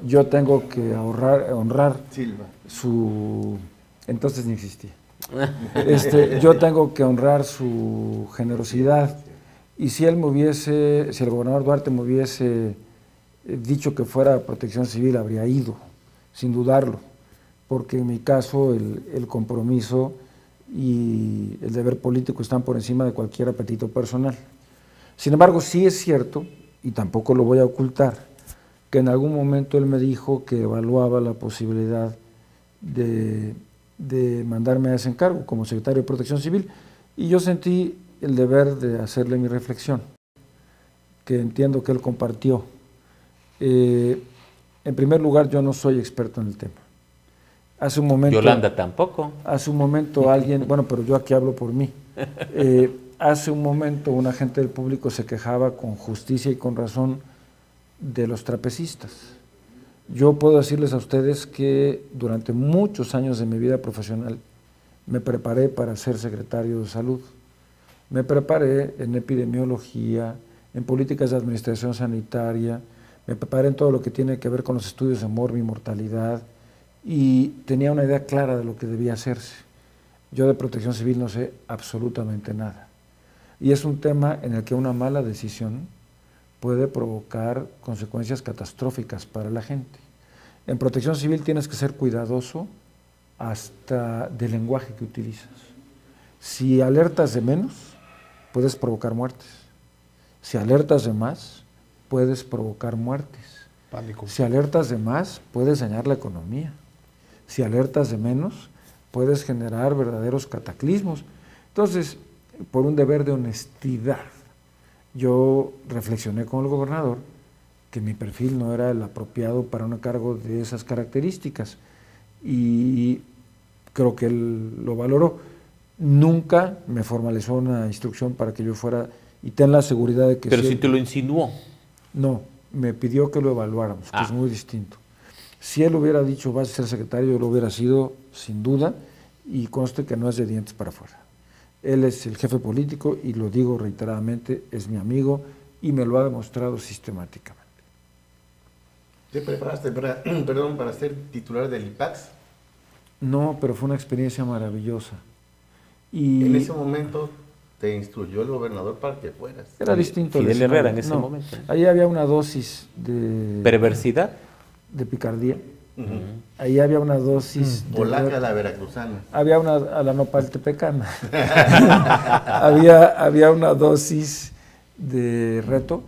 yo tengo que honrar Silva. Su... Entonces ni existía. Yo tengo que honrar su generosidad y si el gobernador Duarte me hubiese dicho que fuera Protección Civil, habría ido, sin dudarlo, porque en mi caso el compromiso y el deber político están por encima de cualquier apetito personal. Sin embargo, sí es cierto, y tampoco lo voy a ocultar, que en algún momento él me dijo que evaluaba la posibilidad de mandarme a ese encargo como secretario de Protección Civil, y yo sentí el deber de hacerle mi reflexión, que entiendo que él compartió. En primer lugar, yo no soy experto en el tema. Hace un momento... Yolanda tampoco. Hace un momento alguien, bueno, pero yo aquí hablo por mí. Hace un momento un agente del público se quejaba con justicia y con razón de los trapecistas. Yo puedo decirles a ustedes que durante muchos años de mi vida profesional me preparé para ser secretario de salud. Me preparé en epidemiología, en políticas de administración sanitaria, me preparé en todo lo que tiene que ver con los estudios de mortalidad y tenía una idea clara de lo que debía hacerse. Yo de Protección Civil no sé absolutamente nada. Y es un tema en el que una mala decisión puede provocar consecuencias catastróficas para la gente. En Protección Civil tienes que ser cuidadoso hasta del lenguaje que utilizas. Si alertas de menos, puedes provocar muertes. Si alertas de más, puedes provocar muertes. Pánico. Si alertas de más, puedes dañar la economía. Si alertas de menos, puedes generar verdaderos cataclismos. Entonces, por un deber de honestidad, yo reflexioné con el gobernador que mi perfil no era el apropiado para un cargo de esas características y creo que él lo valoró. Nunca me formalizó una instrucción para que yo fuera, y ten la seguridad de que... Pero si te lo insinuó. No, me pidió que lo evaluáramos, que es muy distinto. Si él hubiera dicho vas a ser secretario, yo lo hubiera sido sin duda, y conste que no es de dientes para afuera. Él es el jefe político y lo digo reiteradamente, es mi amigo y me lo ha demostrado sistemáticamente. ¿Te preparaste para ser titular del IPAX? No, pero fue una experiencia maravillosa. Y en ese momento te instruyó el gobernador para que fueras. Era distinto. Fidel Herrera en ese momento. Ahí había una dosis de... ¿Perversidad? De picardía. Ahí había una dosis... Polaca a la veracruzana. Había una a la nopaltepecana. había una dosis de reto.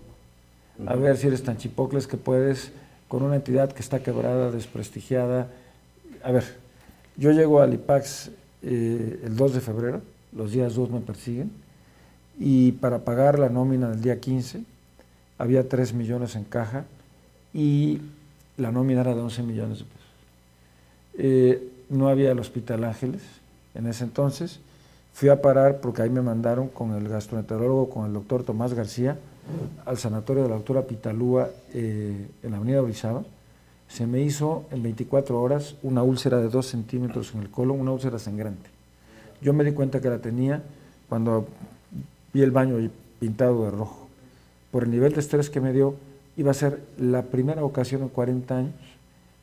A ver si eres tan chipocles que puedes, con una entidad que está quebrada, desprestigiada. A ver, yo llego al IPAX el 2 de febrero, los días 2 me persiguen, y para pagar la nómina del día 15 había 3 millones en caja y la nómina era de 11 millones de pesos. No había el Hospital Ángeles en ese entonces. Fui a parar, porque ahí me mandaron con el gastroenterólogo, con el doctor Tomás García, al sanatorio de la doctora Pitalúa en la avenida Orizaba. Se me hizo en 24 horas una úlcera de 2 centímetros en el colon, una úlcera sangrante. Yo me di cuenta que la tenía cuando vi el baño pintado de rojo. Por el nivel de estrés que me dio, iba a ser la primera ocasión en 40 años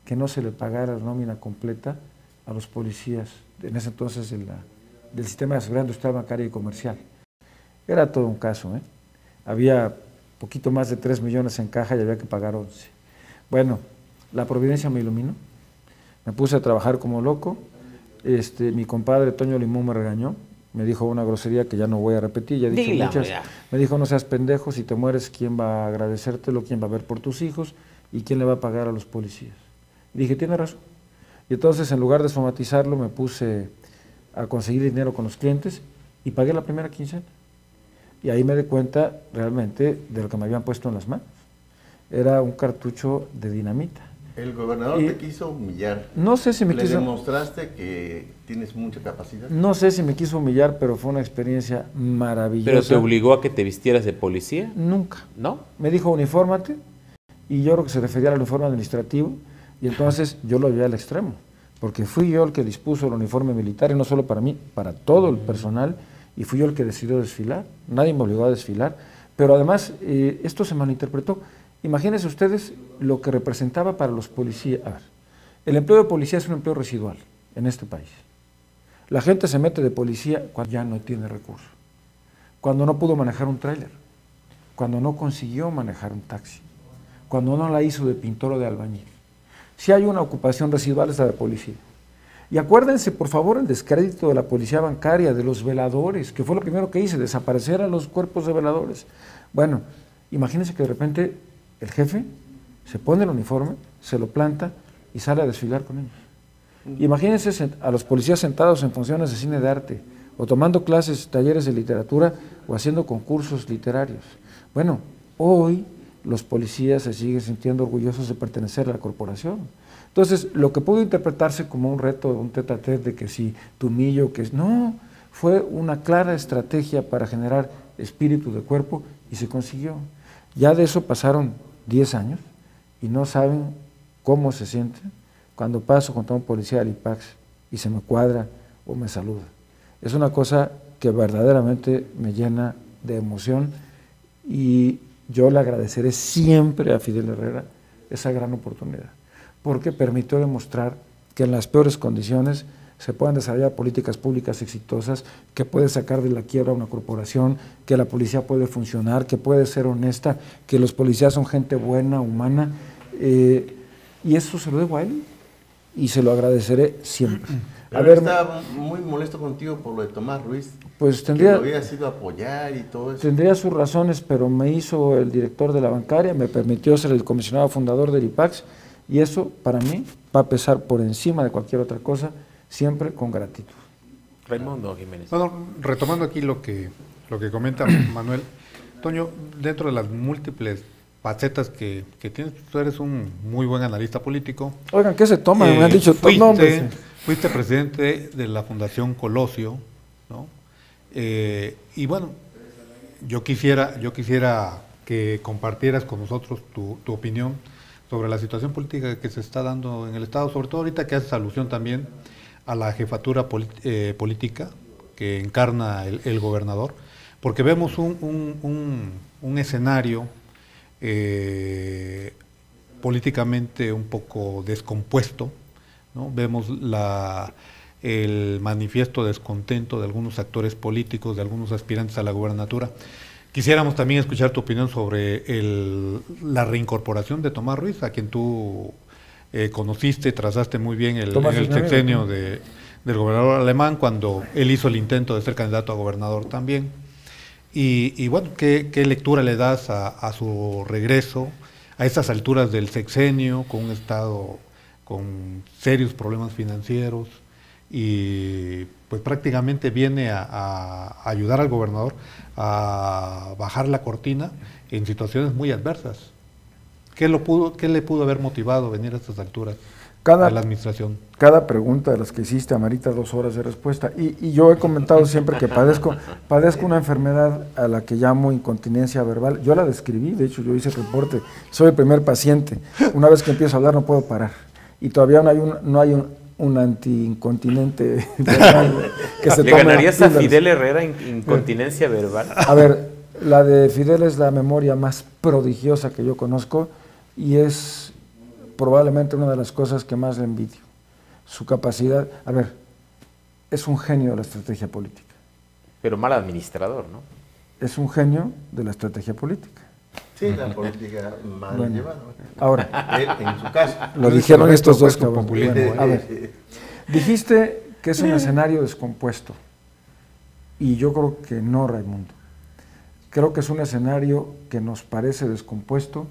que no se le pagara la nómina completa a los policías, en ese entonces del sistema de seguridad industrial, bancaria y comercial. Era todo un caso, ¿eh? Había poquito más de 3 millones en caja y había que pagar 11. Bueno, la providencia me iluminó, me puse a trabajar como loco. Mi compadre Toño Limón me regañó, me dijo una grosería que ya no voy a repetir, ya he dicho muchas. Me dijo, no seas pendejo, si te mueres, ¿quién va a agradecértelo? ¿Quién va a ver por tus hijos? ¿Y quién le va a pagar a los policías? Y dije, tiene razón. Y entonces, en lugar de somatizarlo, me puse a conseguir dinero con los clientes y pagué la primera quincena. Y ahí me di cuenta realmente de lo que me habían puesto en las manos. Era un cartucho de dinamita. El gobernador te quiso humillar. No sé si me ¿Le quiso... demostraste que tienes mucha capacidad? No sé si me quiso humillar, pero fue una experiencia maravillosa. ¿Pero te obligó a que te vistieras de policía? Nunca. ¿No? Me dijo, unifórmate, y yo creo que se refería al uniforme administrativo, y entonces yo lo llevé al extremo, porque fui yo el que dispuso el uniforme militar, y no solo para mí, para todo el personal, y fui yo el que decidió desfilar. Nadie me obligó a desfilar, pero además esto se malinterpretó. Imagínense ustedes lo que representaba para los policías. A ver, el empleo de policía es un empleo residual en este país. La gente se mete de policía cuando ya no tiene recursos, cuando no pudo manejar un tráiler, cuando no consiguió manejar un taxi, cuando no la hizo de pintor o de albañil. Si hay una ocupación residual, es la de policía. Y acuérdense, por favor, el descrédito de la policía bancaria, de los veladores, que fue lo primero que hice, desaparecer a los cuerpos de veladores. Bueno, imagínense que de repente el jefe se pone el uniforme, se lo planta y sale a desfilar con ellos. Imagínense a los policías sentados en funciones de cine de arte, o tomando clases, talleres de literatura, o haciendo concursos literarios. Bueno, hoy los policías se siguen sintiendo orgullosos de pertenecer a la corporación. Entonces, lo que pudo interpretarse como un reto, un tete-a-tete de que si te humillo, que no, fue una clara estrategia para generar espíritu de cuerpo y se consiguió. Ya de eso pasaron 10 años y no saben cómo se siente cuando paso contra un policía del IPAX y se me cuadra o me saluda. Es una cosa que verdaderamente me llena de emoción y yo le agradeceré siempre a Fidel Herrera esa gran oportunidad, porque permitió demostrar que en las peores condiciones se pueden desarrollar políticas públicas exitosas, que puede sacar de la quiebra una corporación, que la policía puede funcionar, que puede ser honesta, que los policías son gente buena, humana, y eso se lo debo a él y se lo agradeceré siempre. A ver, estaba muy molesto contigo por lo de Tomás Ruiz. Pues tendría, que lo había sido apoyar y todo eso. Tendría sus razones, pero me hizo el director de la bancaria, me permitió ser el comisionado fundador del IPAX, y eso para mí va a pesar por encima de cualquier otra cosa, siempre con gratitud. Raimundo Jiménez. Bueno, retomando aquí lo que comenta Manuel, Toño, dentro de las múltiples facetas que tienes, tú eres un muy buen analista político. Oigan, ¿qué se toma? Me han dicho nombres. Fuiste presidente de la Fundación Colosio, ¿no? Y bueno, yo quisiera que compartieras con nosotros tu opinión sobre la situación política que se está dando en el Estado, sobre todo ahorita que haces alusión también a la jefatura política que encarna el gobernador, porque vemos un escenario políticamente un poco descompuesto, ¿no? Vemos el manifiesto descontento de algunos actores políticos, de algunos aspirantes a la gubernatura. Quisiéramos también escuchar tu opinión sobre la reincorporación de Tomás Ruiz, a quien tú conociste, trazaste muy bien en el sexenio del gobernador alemán, cuando él hizo el intento de ser candidato a gobernador también. Y bueno, ¿qué lectura le das a su regreso a estas alturas del sexenio, con un Estado con serios problemas financieros, y pues prácticamente viene a ayudar al gobernador a bajar la cortina en situaciones muy adversas? ¿Qué le pudo haber motivado a venir a estas alturas a la administración? Cada pregunta de las que hiciste amerita 2 horas de respuesta, y yo he comentado siempre que padezco una enfermedad a la que llamo incontinencia verbal. Yo la describí, de hecho yo hice el reporte, soy el primer paciente. Una vez que empiezo a hablar no puedo parar, y todavía no hay un anti-incontinente verbal que se ¿Le tome ganarías a Fidel Herrera incontinencia verbal? A ver, la de Fidel es la memoria más prodigiosa que yo conozco, y es probablemente una de las cosas que más le envidio. Su capacidad, a ver, es un genio de la estrategia política. Pero mal administrador, ¿no? Es un genio de la estrategia política. Sí, la política mal llevada. Ahora, él, en su caso. Lo dijeron estos dos cabrones. Bueno, a ver, dijiste que es un escenario descompuesto, y yo creo que no, Raimundo. Creo que es un escenario que nos parece descompuesto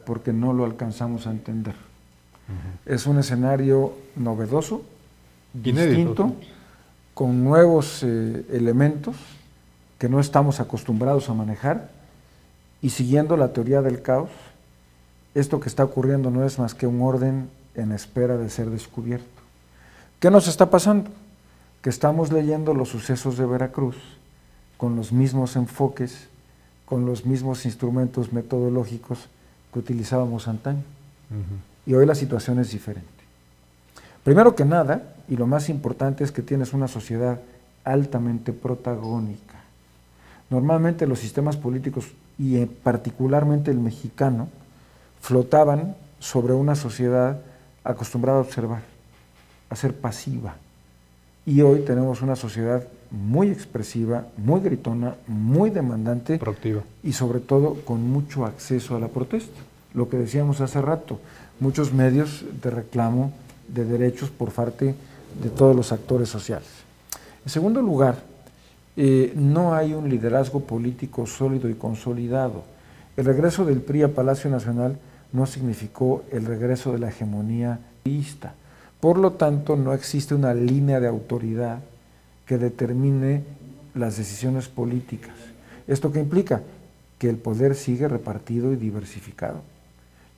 porque no lo alcanzamos a entender. Es un escenario novedoso, distinto, con nuevos elementos que no estamos acostumbrados a manejar, y siguiendo la teoría del caos, esto que está ocurriendo no es más que un orden en espera de ser descubierto. ¿Qué nos está pasando? Que estamos leyendo los sucesos de Veracruz con los mismos enfoques, con los mismos instrumentos metodológicos que utilizábamos antaño. Y hoy la situación es diferente. Primero que nada, y lo más importante, es que tienes una sociedad altamente protagónica. Normalmente los sistemas políticos, y particularmente el mexicano, flotaban sobre una sociedad acostumbrada a observar, a ser pasiva. Y hoy tenemos una sociedad muy expresiva, muy gritona, muy demandante, proactiva, y sobre todo con mucho acceso a la protesta. lo que decíamos hace rato, muchos medios de reclamo de derechos por parte de todos los actores sociales. En segundo lugar, no hay un liderazgo político sólido y consolidado. El regreso del PRI a Palacio Nacional no significó el regreso de la hegemonía priista. Por lo tanto, no existe una línea de autoridad que determine las decisiones políticas. ¿Esto qué implica? Que el poder sigue repartido y diversificado,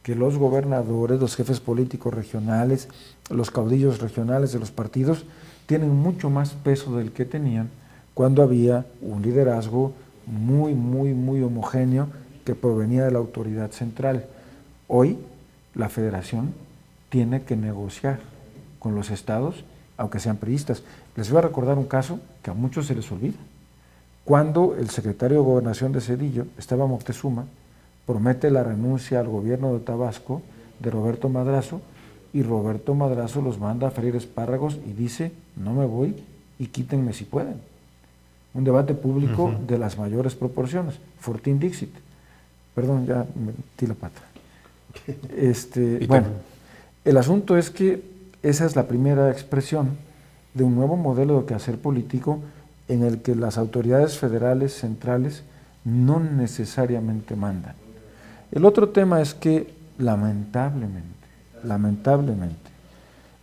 que los gobernadores, los jefes políticos regionales, los caudillos regionales de los partidos tienen mucho más peso del que tenían cuando había un liderazgo muy homogéneo que provenía de la autoridad central. Hoy la federación tiene que negociar con los estados, aunque sean priistas. Les voy a recordar un caso que a muchos se les olvida. Cuando el secretario de Gobernación de Zedillo, Esteban Moctezuma, promete la renuncia al gobierno de Tabasco de Roberto Madrazo, y Roberto Madrazo los manda a freír espárragos y dice, no me voy y quítenme si pueden. Un debate público de las mayores proporciones, Fortín Dixit. Perdón, ya metí la pata. Bueno, el asunto es que esa es la primera expresión de un nuevo modelo de quehacer político en el que las autoridades federales centrales no necesariamente mandan. El otro tema es que lamentablemente,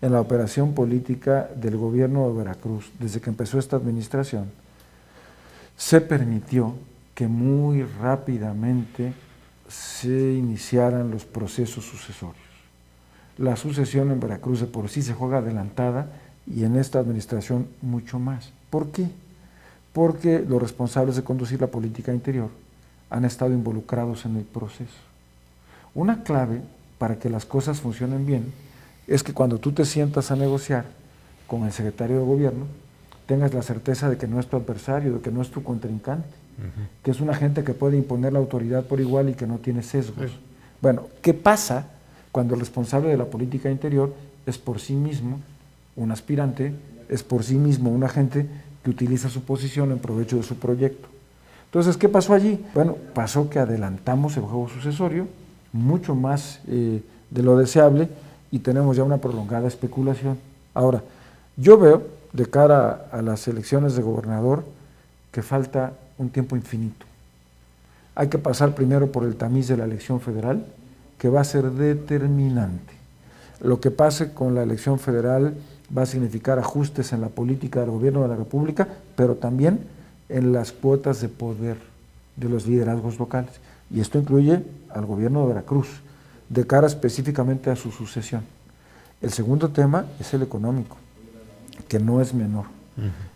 en la operación política del gobierno de Veracruz, desde que empezó esta administración, se permitió que muy rápidamente se iniciaran los procesos sucesorios. La sucesión en Veracruz de por sí se juega adelantada y en esta administración mucho más. ¿Por qué? Porque los responsables de conducir la política interior han estado involucrados en el proceso. Una clave para que las cosas funcionen bien es que cuando tú te sientas a negociar con el secretario de gobierno, tengas la certeza de que no es tu adversario, de que no es tu contrincante, que es una gente que puede imponer la autoridad por igual y que no tiene sesgos. Bueno, ¿qué pasa cuando el responsable de la política interior es por sí mismo un aspirante, es por sí mismo un agente que utiliza su posición en provecho de su proyecto? Entonces, ¿qué pasó allí? Bueno, pasó que adelantamos el juego sucesorio, mucho más de lo deseable, y tenemos ya una prolongada especulación. Ahora, yo veo, de cara a las elecciones de gobernador, que falta un tiempo infinito. Hay que pasar primero por el tamiz de la elección federal, que va a ser determinante. Lo que pase con la elección federal va a significar ajustes en la política del gobierno de la República, pero también en las cuotas de poder de los liderazgos locales. Y esto incluye al gobierno de Veracruz, de cara específicamente a su sucesión. El segundo tema es el económico, que no es menor.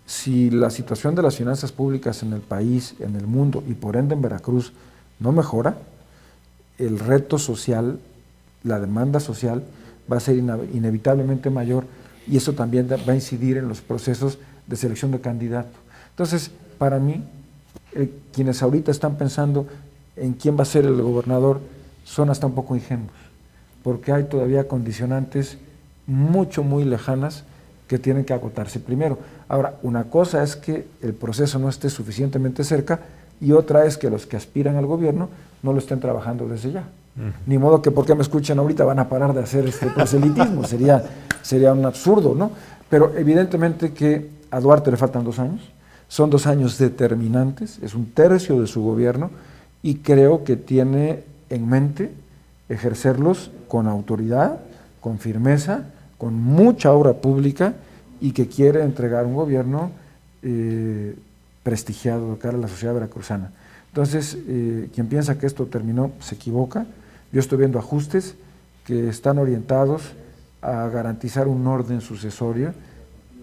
Si la situación de las finanzas públicas en el país, en el mundo y por ende en Veracruz no mejora, el reto social, la demanda social va a ser inevitablemente mayor, y eso también va a incidir en los procesos de selección de candidato. Entonces, para mí, quienes ahorita están pensando en quién va a ser el gobernador son hasta un poco ingenuos, porque hay todavía condicionantes muy lejanas que tienen que acotarse primero. Ahora, una cosa es que el proceso no esté suficientemente cerca, y otra es que los que aspiran al gobierno no lo estén trabajando desde ya. Ni modo que porque me escuchan ahorita van a parar de hacer este proselitismo, sería un absurdo, ¿no? Pero evidentemente que a Duarte le faltan 2 años, son 2 años determinantes, es 1/3 de su gobierno, y creo que tiene en mente ejercerlos con autoridad, con firmeza, con mucha obra pública, y que quiere entregar un gobierno prestigiado de cara a la sociedad veracruzana. Entonces, quien piensa que esto terminó se equivoca. Yo estoy viendo ajustes que están orientados a garantizar un orden sucesorio,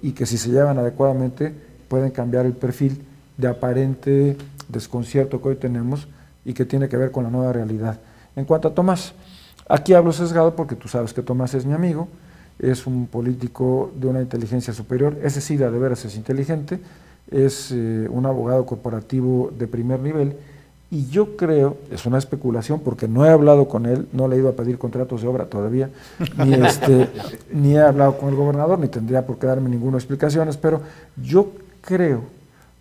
y que si se llevan adecuadamente pueden cambiar el perfil de aparente desconcierto que hoy tenemos y que tiene que ver con la nueva realidad. En cuanto a Tomás, aquí hablo sesgado porque tú sabes que Tomás es mi amigo, es un político de una inteligencia superior, ese sí de veras es inteligente, es un abogado corporativo de primer nivel, y yo creo, es una especulación porque no he hablado con él, no le he ido a pedir contratos de obra todavía, ni he hablado con el gobernador, ni tendría por qué darme ninguna explicaciones, pero yo creo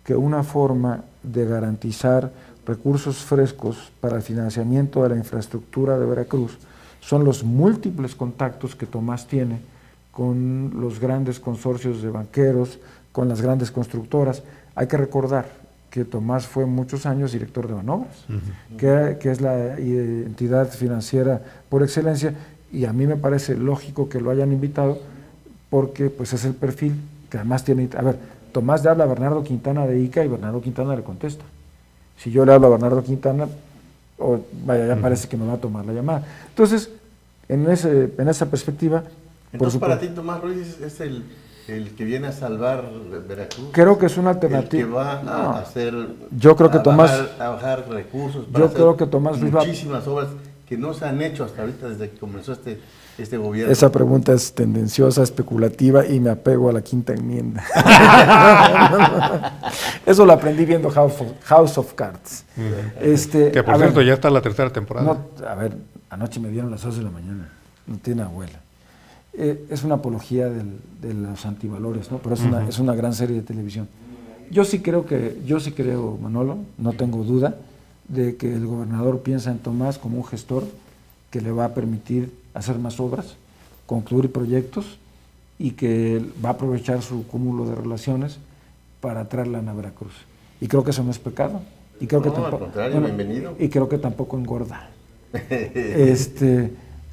que una forma de garantizar recursos frescos para el financiamiento de la infraestructura de Veracruz son los múltiples contactos que Tomás tiene con los grandes consorcios de banqueros, con las grandes constructoras. Hay que recordar que Tomás fue muchos años director de Banobras, que es la entidad financiera por excelencia, y a mí me parece lógico que lo hayan invitado porque pues es el perfil que además tiene. A ver, Tomás le habla a Bernardo Quintana de ICA y Bernardo Quintana le contesta. Si yo le hablo a Bernardo Quintana, ya parece que me va a tomar la llamada. Entonces, en esa perspectiva... Entonces, para ti, Tomás Ruiz es el que viene a salvar Veracruz. Creo que es una alternativa. El que va a hacer... Yo creo que Tomás... a bajar recursos para hacer muchísimas obras que no se han hecho hasta ahorita desde que comenzó este gobierno. Esa pregunta es tendenciosa, especulativa, y me apego a la quinta enmienda. Eso lo aprendí viendo House of Cards. Que por cierto ya está la tercera temporada. No, a ver, anoche me dieron las 2 de la mañana, no tiene abuela. Es una apología de los antivalores, ¿no? Pero es una gran serie de televisión. Yo sí creo, Manolo, no tengo duda de que el gobernador piensa en Tomás como un gestor que le va a permitir hacer más obras, concluir proyectos, y que va a aprovechar su cúmulo de relaciones para traerla a Veracruz. Y creo que eso no es pecado. Y creo que tampoco, al contrario, bienvenido. Y creo que tampoco engorda.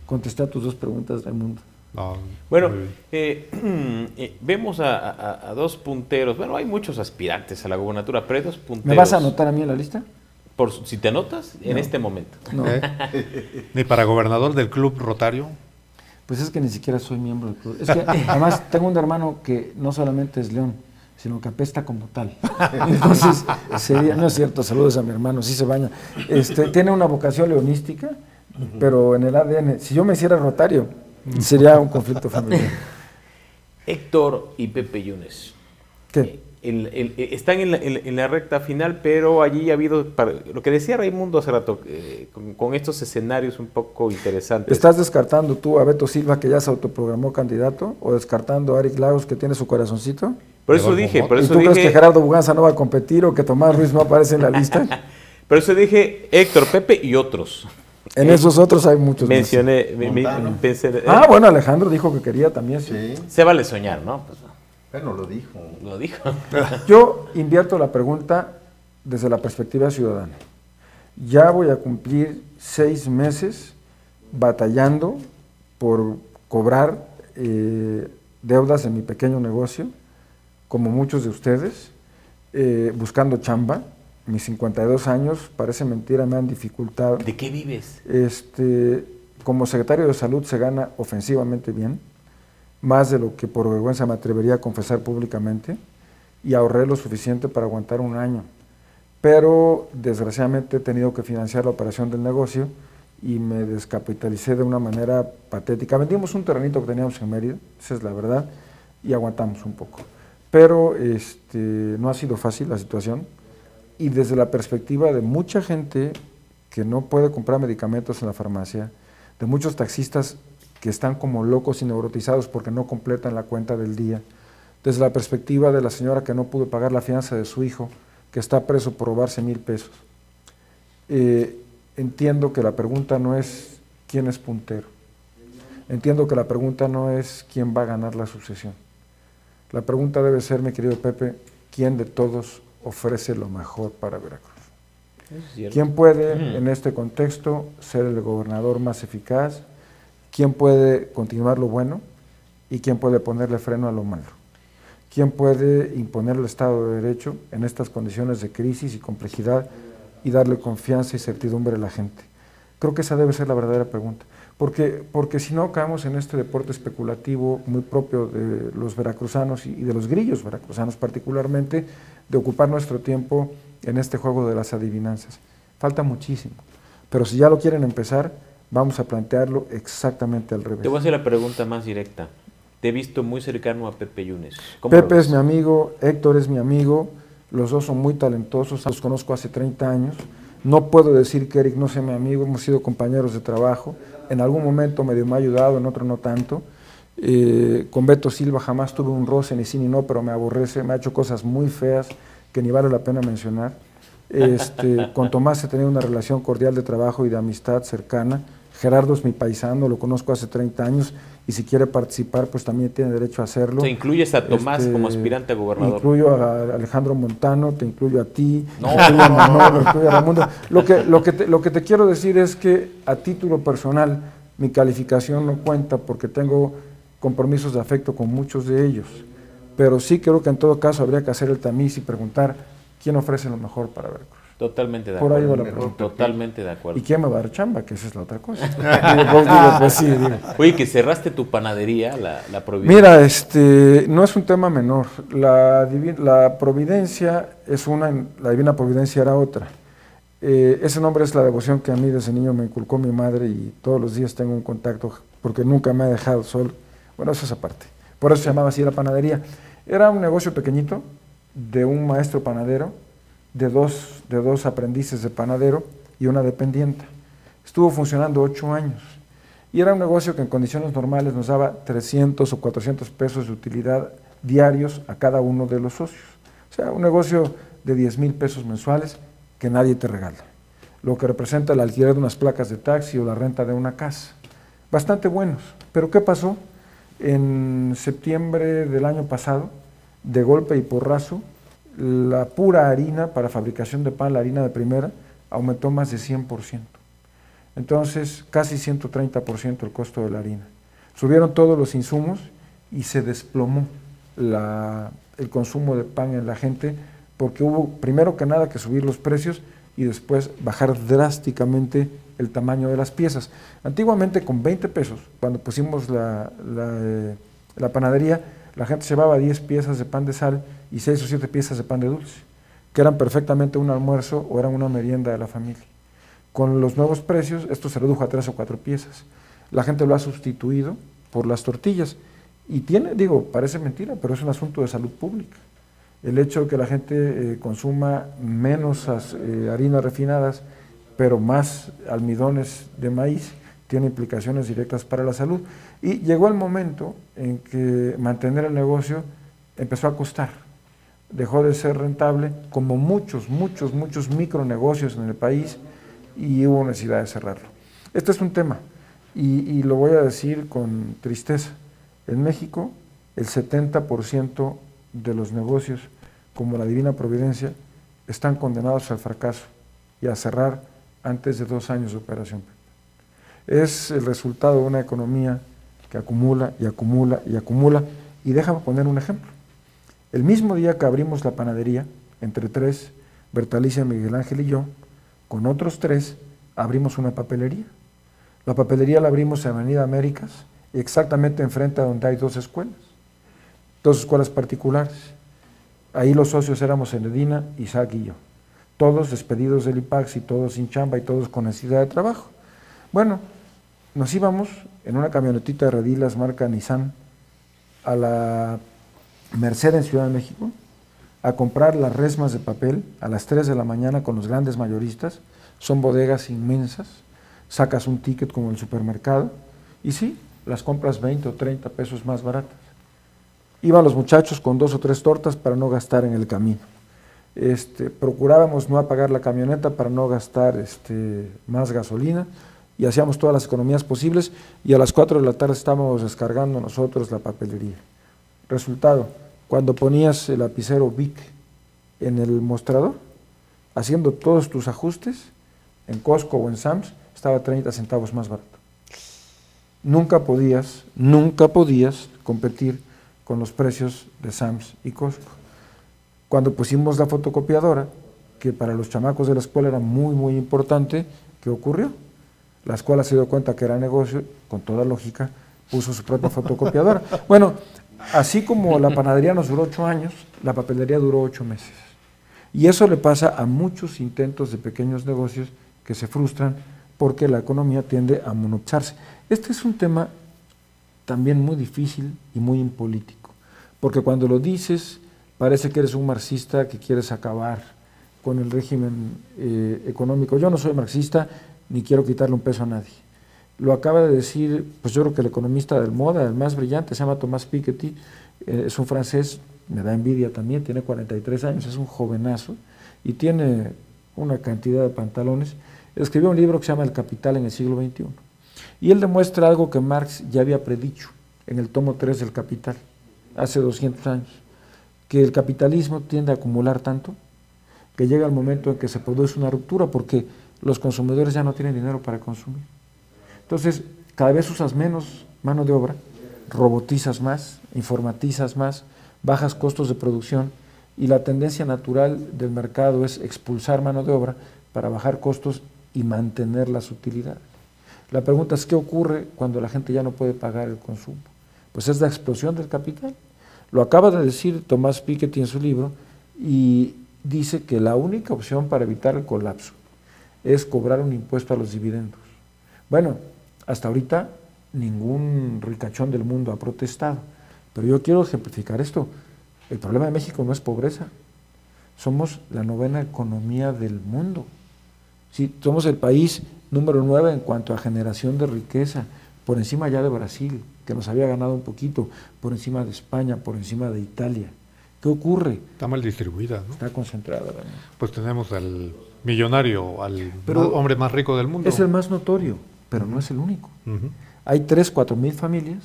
Contesté a tus 2 preguntas, Raimundo. No, bueno, vemos a 2 punteros. Bueno, hay muchos aspirantes a la gubernatura, pero hay 2 punteros. ¿Me vas a anotar a mí en la lista? Si te anotas, en este momento. No. ¿Ni para gobernador del Club Rotario? Pues es que ni siquiera soy miembro del club. Es que además tengo un hermano que no solamente es león, sino que apesta como tal. Entonces, no es cierto, saludos a mi hermano, sí se baña. Tiene una vocación leonística, pero en el ADN, si yo me hiciera rotario, sería un conflicto familiar. Héctor y Pepe Yunes. ¿Qué? Están en la recta final, pero allí ha habido, lo que decía Raimundo hace rato, con estos escenarios un poco interesantes. ¿Estás descartando tú a Beto Silva, que ya se autoprogramó candidato, o descartando a Eric Lagos, que tiene su corazoncito? Por eso dije, ¿Y tú crees que Gerardo Buganza no va a competir o que Tomás Ruiz no aparece en la lista? Por eso dije Héctor, Pepe y otros. En esos otros hay muchos. Mencioné. Pensé, bueno, Alejandro dijo que quería también. Sí. Se vale soñar, ¿no? Pues, bueno, lo dijo. Yo invierto la pregunta desde la perspectiva ciudadana. Ya voy a cumplir 6 meses batallando por cobrar deudas en mi pequeño negocio, como muchos de ustedes, buscando chamba. Mis 52 años, parece mentira, me han dificultado. ¿De qué vives? Como secretario de Salud se gana ofensivamente bien, más de lo que por vergüenza me atrevería a confesar públicamente, y ahorré lo suficiente para aguantar un año. Pero desgraciadamente he tenido que financiar la operación del negocio y me descapitalicé de una manera patética. Vendimos un terrenito que teníamos en Mérida, esa es la verdad, y aguantamos un poco. Pero no ha sido fácil la situación. Y desde la perspectiva de mucha gente que no puede comprar medicamentos en la farmacia, de muchos taxistas que están como locos y neurotizados porque no completan la cuenta del día, desde la perspectiva de la señora que no pudo pagar la fianza de su hijo, que está preso por robarse 1,000 pesos. Entiendo que la pregunta no es quién es puntero. Entiendo que la pregunta no es quién va a ganar la sucesión. La pregunta debe ser, mi querido Pepe, ¿quién de todos ofrece lo mejor para Veracruz? ¿Quién puede en este contexto ser el gobernador más eficaz? ¿Quién puede continuar lo bueno? ¿Y quién puede ponerle freno a lo malo? ¿Quién puede imponer el Estado de Derecho en estas condiciones de crisis y complejidad y darle confianza y certidumbre a la gente? Creo que esa debe ser la verdadera pregunta. Porque si no, caemos en este deporte especulativo muy propio de los veracruzanos y de los grillos veracruzanos particularmente, de ocupar nuestro tiempo en este juego de las adivinanzas. Falta muchísimo, pero si ya lo quieren empezar, vamos a plantearlo exactamente al revés. Te voy a hacer la pregunta más directa. Te he visto muy cercano a Pepe Yunes. Pepe es mi amigo, Héctor es mi amigo, los dos son muy talentosos, los conozco hace 30 años. No puedo decir que Eric no sea mi amigo, hemos sido compañeros de trabajo. En algún momento medio me ha ayudado, en otro no tanto. Con Beto Silva jamás tuve un roce, ni sí ni no, pero me aborrece, me ha hecho cosas muy feas que ni vale la pena mencionar. Con Tomás he tenido una relación cordial de trabajo y de amistad cercana. Gerardo es mi paisano, lo conozco hace 30 años y si quiere participar, pues también tiene derecho a hacerlo. ¿Te incluyes a Tomás como aspirante a gobernador? Incluyo a Alejandro Montano, te incluyo a ti, incluyo a Manolo, incluyo a Raimundo. Lo que te quiero decir es que a título personal mi calificación no cuenta porque tengo compromisos de afecto con muchos de ellos, pero sí creo que en todo caso habría que hacer el tamiz y preguntar quién ofrece lo mejor para Veracruz. Totalmente de Por acuerdo. ahí va la pregunta. Totalmente de acuerdo. ¿Y quién me va a dar chamba? Que esa es la otra cosa. Pues sí, digo. Oye, que cerraste tu panadería, la Providencia. Mira, no es un tema menor. La Providencia es una, la Divina Providencia era otra. Ese nombre es la devoción que a mí desde niño me inculcó mi madre y todos los días tengo un contacto porque nunca me ha dejado solo. Bueno, eso es aparte. Por eso se llamaba así la panadería. Era un negocio pequeñito de un maestro panadero, de dos aprendices de panadero y una dependienta. Estuvo funcionando 8 años y era un negocio que en condiciones normales nos daba 300 o 400 pesos de utilidad diarios a cada uno de los socios. O sea, un negocio de 10,000 pesos mensuales que nadie te regala, lo que representa el alquiler de unas placas de taxi o la renta de una casa. Bastante buenos, pero ¿qué pasó? En septiembre del año pasado, de golpe y porrazo, la pura harina para fabricación de pan, la harina de primera, aumentó más de 100%. Entonces, casi 130% el costo de la harina. Subieron todos los insumos y se desplomó el consumo de pan en la gente, porque hubo, primero que nada, que subir los precios y después bajar drásticamente el tamaño de las piezas. Antiguamente, con 20 pesos, cuando pusimos la panadería, la gente llevaba 10 piezas de pan de sal y 6 o 7 piezas de pan de dulce, que eran perfectamente un almuerzo o eran una merienda de la familia. Con los nuevos precios, esto se redujo a 3 o 4 piezas. La gente lo ha sustituido por las tortillas. Y parece mentira, pero es un asunto de salud pública. El hecho de que la gente consuma menos harinas refinadas, pero más almidones de maíz, tiene implicaciones directas para la salud. Y llegó el momento en que mantener el negocio empezó a costar. Dejó de ser rentable, como muchos micronegocios en el país, y hubo necesidad de cerrarlo. Este es un tema, y lo voy a decir con tristeza. En México, el 70% de los negocios, como la Divina Providencia, están condenados al fracaso y a cerrar antes de 2 años de operación. Es el resultado de una economía que acumula y acumula y acumula. Y déjame poner un ejemplo. El mismo día que abrimos la panadería, entre 3, Bertalicia, Miguel Ángel y yo, con otros 3, abrimos una papelería. La papelería la abrimos en Avenida Américas, exactamente enfrente a donde hay 2 escuelas. 2 escuelas particulares. Ahí los socios éramos Enedina, Isaac y yo. Todos despedidos del IPAX y todos sin chamba y todos con necesidad de trabajo. Bueno, nos íbamos en una camionetita de redilas marca Nissan a la Merced en Ciudad de México a comprar las resmas de papel a las 3 de la mañana con los grandes mayoristas. Son bodegas inmensas, sacas un ticket como el supermercado y sí, las compras 20 o 30 pesos más baratas. Iban los muchachos con 2 o 3 tortas para no gastar en el camino. Procurábamos no apagar la camioneta para no gastar más gasolina y hacíamos todas las economías posibles y a las 4 de la tarde estábamos descargando nosotros la papelería. Resultado, cuando ponías el lapicero Bic en el mostrador, haciendo todos tus ajustes, en Costco o en Sam's, estaba 30 centavos más barato. Nunca podías competir con los precios de Sam's y Costco. Cuando pusimos la fotocopiadora, que para los chamacos de la escuela era muy importante, ¿qué ocurrió? La escuela se dio cuenta que era negocio, con toda lógica, puso su propia fotocopiadora. Bueno, así como la panadería nos duró 8 años, la papelería duró 8 meses. Y eso le pasa a muchos intentos de pequeños negocios que se frustran porque la economía tiende a monopolizarse. Este es un tema también muy difícil y muy impolítico, porque cuando lo dices parece que eres un marxista que quieres acabar con el régimen económico. Yo no soy marxista ni quiero quitarle un peso a nadie. Lo acaba de decir, pues yo creo que el economista del moda, el más brillante, se llama Thomas Piketty, es un francés, me da envidia también, tiene 43 años, es un jovenazo y tiene una cantidad de pantalones, escribió un libro que se llama El Capital en el siglo XXI. Y él demuestra algo que Marx ya había predicho en el tomo 3 del Capital, hace 200 años, que el capitalismo tiende a acumular tanto que llega el momento en que se produce una ruptura porque los consumidores ya no tienen dinero para consumir. Entonces, cada vez usas menos mano de obra, robotizas más, informatizas más, bajas costos de producción y la tendencia natural del mercado es expulsar mano de obra para bajar costos y mantener las utilidades. La pregunta es, ¿qué ocurre cuando la gente ya no puede pagar el consumo? Pues es la explosión del capital. Lo acaba de decir Tomás Piketty en su libro y dice que la única opción para evitar el colapso es cobrar un impuesto a los dividendos. Bueno, hasta ahorita ningún ricachón del mundo ha protestado, pero yo quiero ejemplificar esto. El problema de México no es pobreza, somos la 9ª economía del mundo. Sí, somos el país número 9 en cuanto a generación de riqueza, por encima ya de Brasil, que nos había ganado un poquito, por encima de España, por encima de Italia. ¿Qué ocurre? Está mal distribuida, ¿no? Está concentrada. ¿Verdad? Pues tenemos al millonario, al pero hombre más rico del mundo. Es el más notorio, pero no es el único. Hay 3.000 o 4.000 familias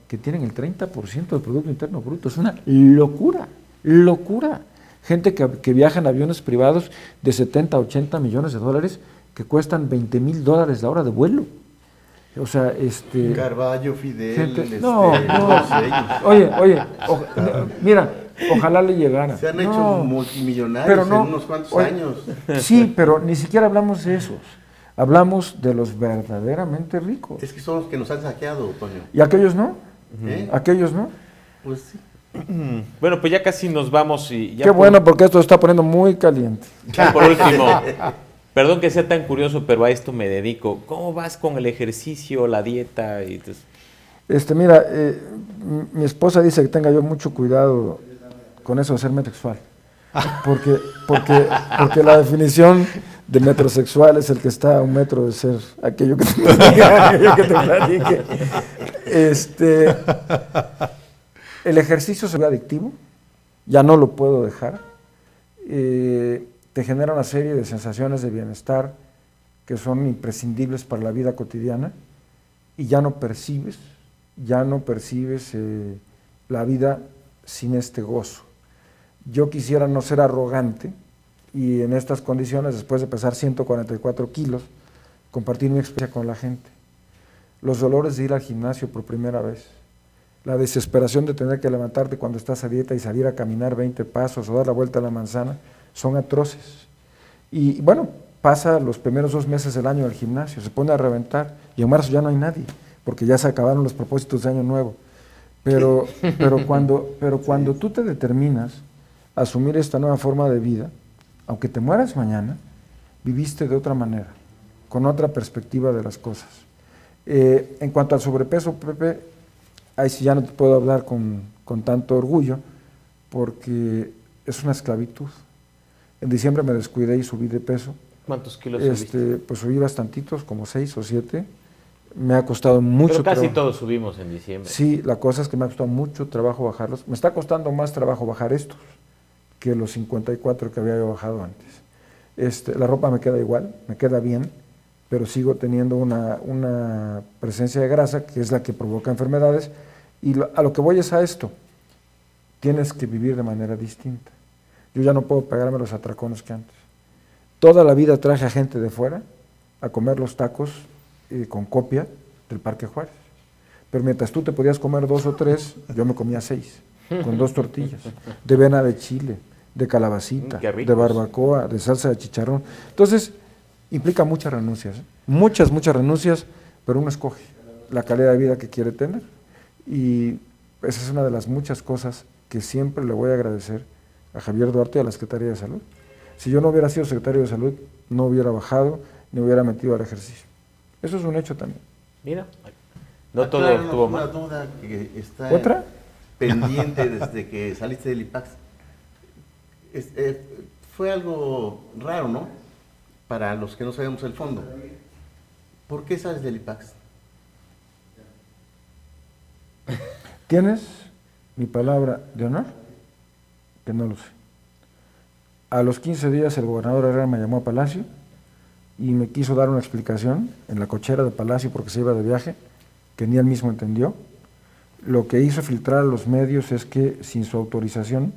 que tienen el 30% del Producto Interno Bruto. Es una locura, locura. Gente que viaja en aviones privados de 70 a 80 millones de dólares que cuestan $20,000 la hora de vuelo. O sea, Carballo, Fidel, gente, no. Oye, mira, ojalá le llegara. Se han hecho multimillonarios en unos cuantos años. Sí, pero ni siquiera hablamos de esos. Hablamos de los verdaderamente ricos. Es que son los que nos han saqueado, Toño. ¿Y aquellos no? ¿Aquellos no? Pues sí. Bueno, pues ya casi nos vamos. Y ya qué bueno, porque esto se está poniendo muy caliente. Por último, perdón que sea tan curioso, pero a esto me dedico. ¿Cómo vas con el ejercicio, la dieta? Mira, mi esposa dice que tenga yo mucho cuidado con eso de ser metrosexual. Porque la definición de metrosexual es el que está a 1 metro de ser aquello que te platique. El ejercicio se ve adictivo, ya no lo puedo dejar. Te genera una serie de sensaciones de bienestar que son imprescindibles para la vida cotidiana y ya no percibes la vida sin este gozo. Yo quisiera no ser arrogante y en estas condiciones, después de pesar 144 kilos, compartir mi experiencia con la gente. Los dolores de ir al gimnasio por primera vez, la desesperación de tener que levantarte cuando estás a dieta y salir a caminar 20 pasos o dar la vuelta a la manzana, son atroces. Y bueno, pasa los primeros 2 meses del año del gimnasio, se pone a reventar y en marzo ya no hay nadie, porque ya se acabaron los propósitos de año nuevo. Pero cuando tú te determinas a asumir esta nueva forma de vida, aunque te mueras mañana, viviste de otra manera, con otra perspectiva de las cosas. En cuanto al sobrepeso, Pepe, ahí sí ya no te puedo hablar con tanto orgullo, porque es una esclavitud. En diciembre me descuidé y subí de peso. ¿Cuántos kilos subiste? Pues subí bastantitos, como 6 o 7. Me ha costado mucho trabajo. Pero casi todos subimos en diciembre. Sí, la cosa es que me ha costado mucho trabajo bajarlos. Me está costando más trabajo bajar estos que los 54 que había yo bajado antes. La ropa me queda igual, me queda bien, pero sigo teniendo una presencia de grasa que es la que provoca enfermedades. Y a lo que voy es a esto. Tienes que vivir de manera distinta. Yo ya no puedo pegarme los atracones que antes. Toda la vida traje a gente de fuera a comer los tacos con copia del Parque Juárez. Pero mientras tú te podías comer 2 o 3, yo me comía 6, con 2 tortillas, de vena de chile, de calabacita, de barbacoa, de salsa de chicharrón. Entonces, implica muchas renuncias, muchas renuncias, pero uno escoge la calidad de vida que quiere tener. Y esa es una de las muchas cosas que siempre le voy a agradecer a Javier Duarte y a la Secretaría de Salud. Si yo no hubiera sido secretario de Salud, no hubiera bajado, ni hubiera metido al ejercicio. Eso es un hecho también. Mira, no todo estuvo mal. Una duda que está ¿Otra? pendiente desde que saliste del IPAX. Fue algo raro, ¿no? Para los que no sabemos el fondo. ¿Por qué sales del IPAX? ¿Tienes mi palabra de honor? Que no lo sé. A los 15 días el gobernador Herrera me llamó a Palacio y me quiso dar una explicación en la cochera de Palacio porque se iba de viaje, que ni él mismo entendió. Lo que hizo filtrar a los medios es que sin su autorización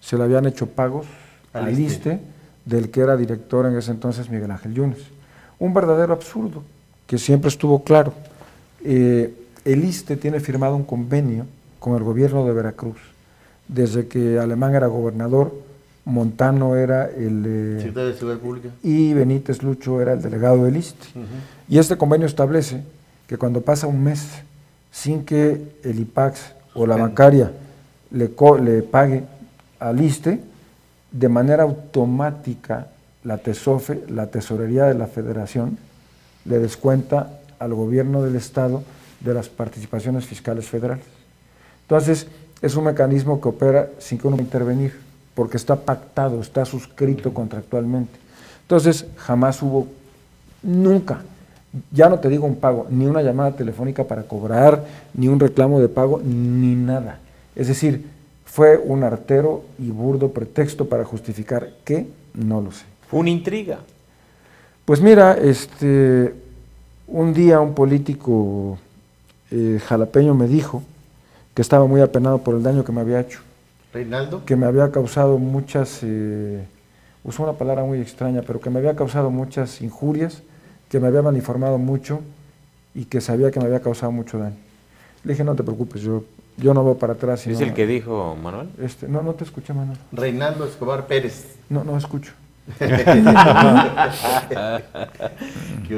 se le habían hecho pagos al ISSSTE del que era director en ese entonces Miguel Ángel Yunes. Un verdadero absurdo, que siempre estuvo claro. El ISSSTE tiene firmado un convenio con el gobierno de Veracruz. Desde que Alemán era gobernador, Montano era el secretario de Seguridad Pública y Benítez Lucho era el delegado del ISSSTE. Y este convenio establece que cuando pasa un mes sin que el IPAX o la bancaria le pague al ISSSTE, de manera automática la TESOFE, la Tesorería de la Federación, le descuenta al gobierno del Estado de las participaciones fiscales federales. Entonces, es un mecanismo que opera sin que uno pueda intervenir, porque está pactado, está suscrito contractualmente. Entonces, jamás hubo, nunca, ya no te digo un pago, ni una llamada telefónica para cobrar, ni un reclamo de pago, ni nada. Es decir, fue un artero y burdo pretexto para justificar que no lo sé. Fue una intriga. Pues mira, un día un político jalapeño me dijo que estaba muy apenado por el daño que me había hecho. ¿Reinaldo? Que me había causado muchas, usó una palabra muy extraña, pero que me había causado muchas injurias, que me había malinformado mucho y que sabía que me había causado mucho daño. Le dije, no te preocupes, yo no voy para atrás. ¿Es el que dijo Manuel? No te escuché, Manuel. Reinaldo Escobar Pérez. No escucho.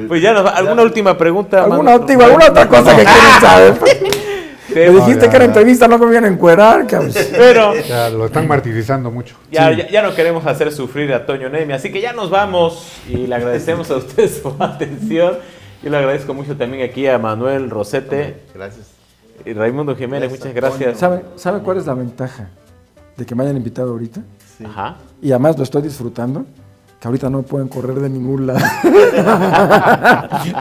Pues ya, ¿alguna última pregunta? ¿Alguna otra cosa que quieres saber? Me dijiste que era entrevista, no me vienen a encuerar, cabrón. Pero ya lo están martirizando mucho. Ya no queremos hacer sufrir a Toño Nemi, así que ya nos vamos y le agradecemos a ustedes su atención. Yo le agradezco mucho también aquí a Manuel Rosete. Gracias. Y Raimundo Jiménez, muchas gracias. ¿Saben cuál es la ventaja de que me hayan invitado ahorita? Sí. Ajá. Y además lo estoy disfrutando, que ahorita no me pueden correr de ningún lado.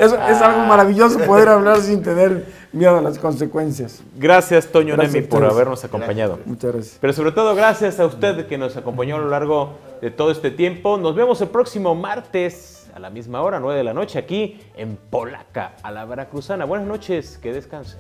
Es algo maravilloso poder hablar sin tener miedo a las consecuencias. Gracias, Toño Nemi, por habernos acompañado. Gracias. Muchas gracias. Pero sobre todo, gracias a usted que nos acompañó a lo largo de todo este tiempo. Nos vemos el próximo martes a la misma hora, 9 de la noche, aquí en Polaca, a la Veracruzana. Buenas noches, que descansen.